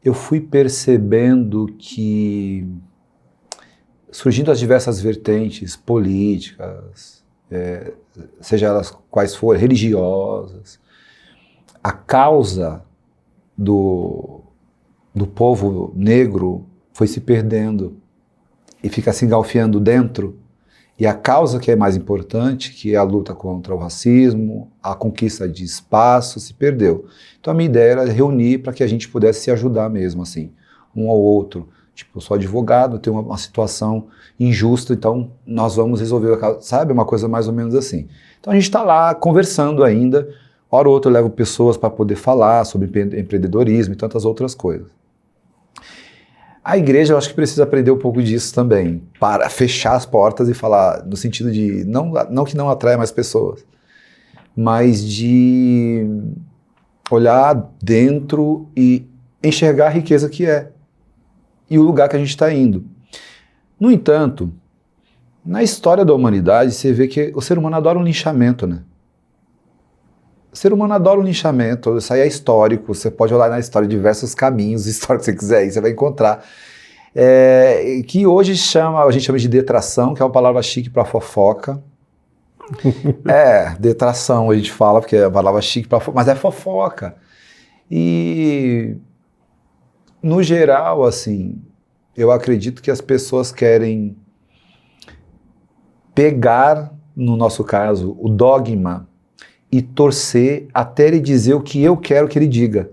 Eu fui percebendo que, surgindo as diversas vertentes políticas, seja elas quais forem, religiosas, a causa do povo negro foi se perdendo e fica se engalfiando dentro. E a causa que é mais importante, que é a luta contra o racismo, a conquista de espaço, se perdeu. Então a minha ideia era reunir para que a gente pudesse se ajudar mesmo, assim, um ao outro. Tipo, eu sou advogado, tenho uma situação injusta, então nós vamos resolver a causa, sabe? Uma coisa mais ou menos assim. Então a gente está lá conversando ainda, hora ou outra eu levo pessoas para poder falar sobre empreendedorismo e tantas outras coisas. A igreja, eu acho que precisa aprender um pouco disso também, para fechar as portas e falar no sentido de, não que não atrai mais pessoas, mas de olhar dentro e enxergar a riqueza que é e o lugar que a gente está indo. No entanto, na história da humanidade, você vê que o ser humano adora um linchamento, né? O ser humano adora um linchamento, isso aí é histórico, você pode olhar na história diversos caminhos históricos que você quiser, aí você vai encontrar. Que hoje a gente chama de detração, que é uma palavra chique para fofoca. Detração a gente fala, porque é a palavra chique para fofoca, mas é fofoca. E, no geral, assim, eu acredito que as pessoas querem pegar, no nosso caso, o dogma e torcer até ele dizer o que eu quero que ele diga.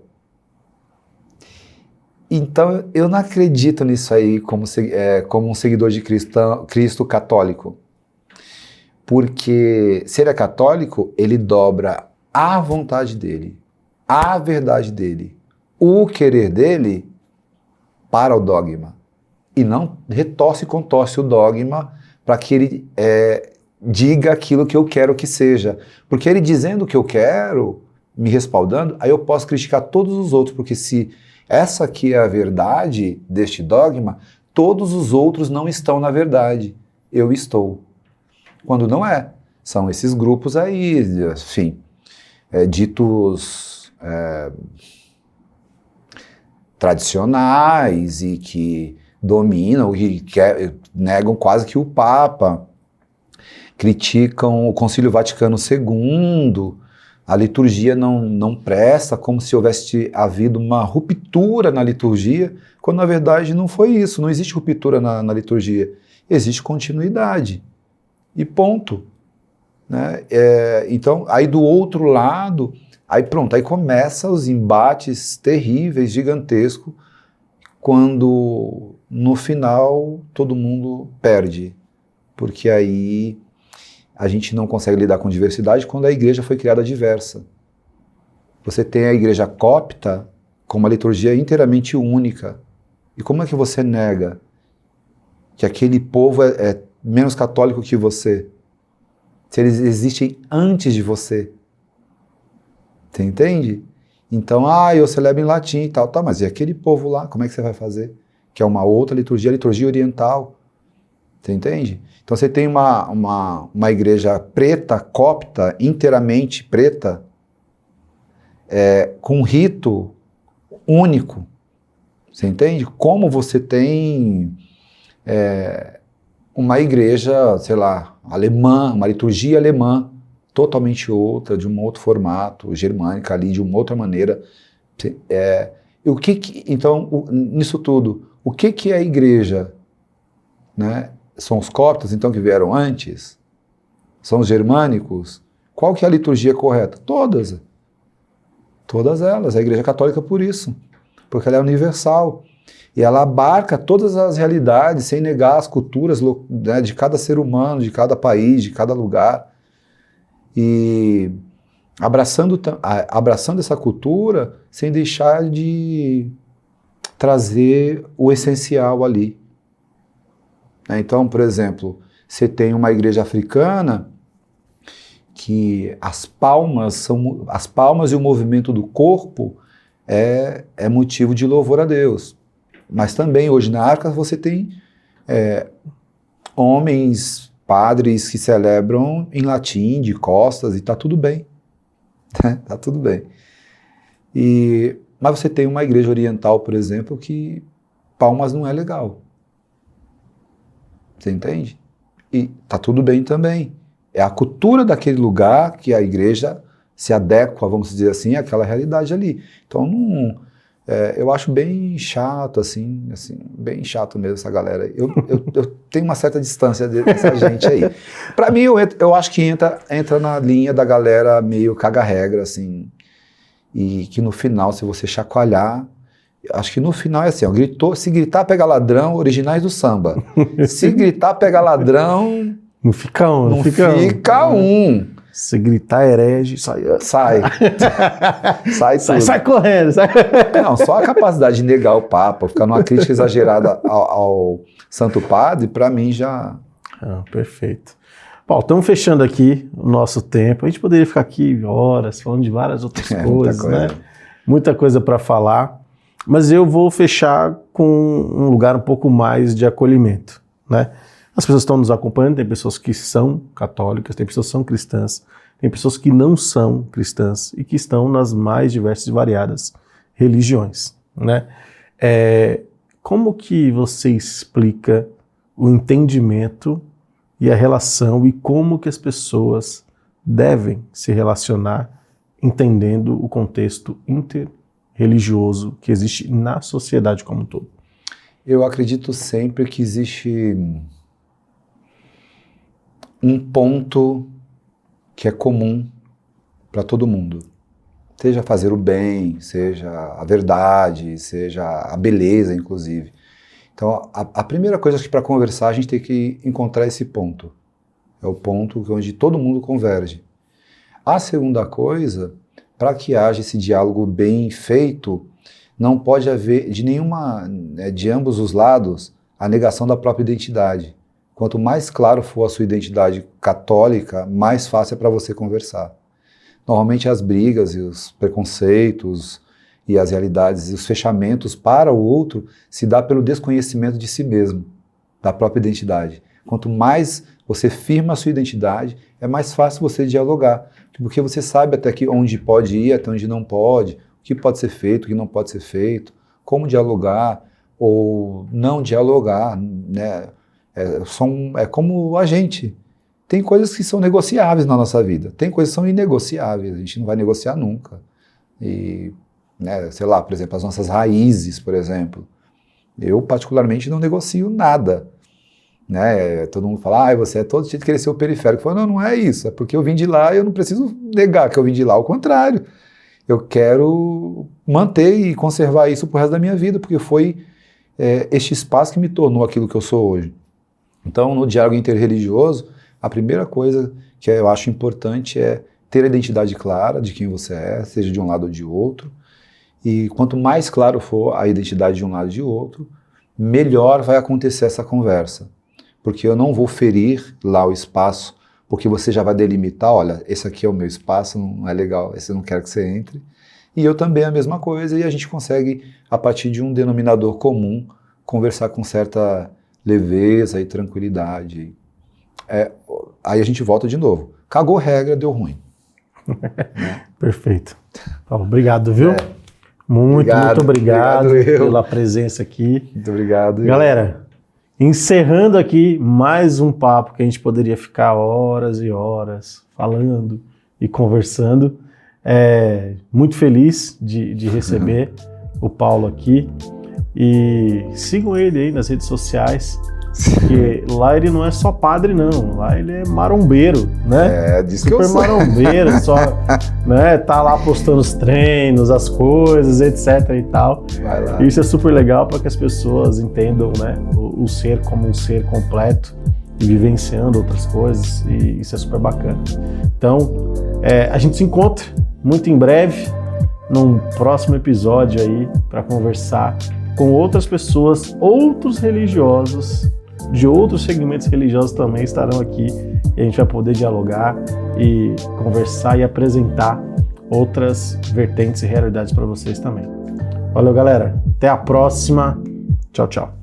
Então, eu não acredito nisso aí como um seguidor de Cristo católico. Porque, se ele é católico, ele dobra a vontade dele, a verdade dele, o querer dele para o dogma. E não retorce e contorce o dogma para que ele diga aquilo que eu quero que seja. Porque ele dizendo o que eu quero, me respaldando, aí eu posso criticar todos os outros, porque se essa aqui é a verdade deste dogma, todos os outros não estão na verdade. Eu estou. Quando não é. São esses grupos aí, enfim, ditos tradicionais e que dominam, e negam quase que o Papa, criticam o Concílio Vaticano II, a liturgia não presta, como se houvesse havido uma ruptura na liturgia, quando na verdade não foi isso, não existe ruptura na liturgia, existe continuidade, e ponto. Né? Então, aí do outro lado, aí pronto, aí começam os embates terríveis, gigantescos, quando no final todo mundo perde, porque aí a gente não consegue lidar com diversidade quando a igreja foi criada diversa. Você tem a igreja copta com uma liturgia inteiramente única. E como é que você nega que aquele povo é menos católico que você? Se eles existem antes de você. Você entende? Então, eu celebro em latim e tal, tá, mas e aquele povo lá, como é que você vai fazer? Que é uma outra liturgia, a liturgia oriental. Você entende? Então você tem uma igreja preta, copta, inteiramente preta, com um rito único. Você entende? Como você tem uma igreja, sei lá, alemã, uma liturgia alemã, totalmente outra, de um outro formato, germânica ali, de uma outra maneira. Então, nisso tudo, o que é a igreja? Né? São os coptas, então, que vieram antes? São os germânicos? Qual que é a liturgia correta? Todas. Todas elas. A Igreja Católica por isso. Porque ela é universal. E ela abarca todas as realidades, sem negar as culturas, né, de cada ser humano, de cada país, de cada lugar. E abraçando essa cultura, sem deixar de trazer o essencial ali. Então, por exemplo, você tem uma igreja africana que as palmas e o movimento do corpo é motivo de louvor a Deus. Mas também hoje na África você tem homens, padres que celebram em latim, de costas, e está tudo bem. Está tudo bem. Mas você tem uma igreja oriental, por exemplo, que palmas não é legal. Você entende? E tá tudo bem também. É a cultura daquele lugar que a igreja se adequa, vamos dizer assim, àquela realidade ali. Então, eu acho bem chato, assim, bem chato mesmo essa galera. Eu tenho uma certa distância dessa gente aí. Para mim, eu acho que entra na linha da galera meio caga-regra, assim, e que no final, se você chacoalhar, acho que no final é assim, se gritar, pega ladrão, originais do samba. Se gritar, pega ladrão, não fica um. Se gritar herege, sai. Sai tudo. Sai correndo. Não, só a capacidade de negar o Papa, ficar numa crítica exagerada ao Santo Padre, para mim já... Perfeito. Paulo, estamos fechando aqui o nosso tempo. A gente poderia ficar aqui horas falando de várias outras coisas, né? Muita coisa para falar, mas eu vou fechar com um lugar um pouco mais de acolhimento, né? As pessoas estão nos acompanhando, tem pessoas que são católicas, tem pessoas que são cristãs, tem pessoas que não são cristãs e que estão nas mais diversas e variadas religiões, né? Como que você explica o entendimento e a relação e como que as pessoas devem se relacionar entendendo o contexto interreligioso que existe na sociedade como um todo? Eu acredito sempre que existe um ponto que é comum para todo mundo. Seja fazer o bem, seja a verdade, seja a beleza, inclusive. Então, a primeira coisa que para conversar a gente tem que encontrar esse ponto. É o ponto onde todo mundo converge. A segunda coisa, para que haja esse diálogo bem feito, não pode haver de ambos os lados a negação da própria identidade. Quanto mais claro for a sua identidade católica, mais fácil é para você conversar. Normalmente as brigas e os preconceitos e as realidades e os fechamentos para o outro se dá pelo desconhecimento de si mesmo, da própria identidade. Quanto mais você firma a sua identidade, é mais fácil você dialogar, porque você sabe até onde pode ir, até onde não pode, o que pode ser feito, o que não pode ser feito, como dialogar ou não dialogar, né? É como a gente. Tem coisas que são negociáveis na nossa vida, tem coisas que são inegociáveis, a gente não vai negociar nunca. E, né, sei lá, por exemplo, as nossas raízes, por exemplo. Eu, particularmente, não negocio nada. Né? Todo mundo fala, você é todo jeito de querer ser o periférico. Eu falo, não é isso, é porque eu vim de lá e eu não preciso negar que eu vim de lá, ao contrário. Eu quero manter e conservar isso pro resto da minha vida, porque foi este espaço que me tornou aquilo que eu sou hoje. Então, no diálogo interreligioso, a primeira coisa que eu acho importante é ter a identidade clara de quem você é, seja de um lado ou de outro. E quanto mais claro for a identidade de um lado ou de outro, melhor vai acontecer essa conversa. Porque eu não vou ferir lá o espaço, porque você já vai delimitar, olha, esse aqui é o meu espaço, não é legal, esse eu não quero que você entre. E eu também a mesma coisa, e a gente consegue, a partir de um denominador comum, conversar com certa leveza e tranquilidade. Aí a gente volta de novo. Cagou regra, deu ruim. Perfeito. Paulo, obrigado, viu? Muito obrigado pela presença aqui. Muito obrigado. Galera, encerrando aqui mais um papo que a gente poderia ficar horas e horas falando e conversando. Muito feliz de receber o Paulo aqui. E sigam ele aí nas redes sociais, porque lá ele não é só padre, não. Lá ele é marombeiro, né? Diz que eu sou. Super marombeiro, só, né? Tá lá postando os treinos, as coisas, etc e tal. Vai lá. E isso é super legal para que as pessoas entendam, né? O ser como um ser completo e vivenciando outras coisas. E isso é super bacana. Então, a gente se encontra muito em breve num próximo episódio aí para conversar com outras pessoas, outros religiosos, de outros segmentos religiosos também estarão aqui e a gente vai poder dialogar e conversar e apresentar outras vertentes e realidades para vocês também. Valeu, galera. Até a próxima. Tchau, tchau.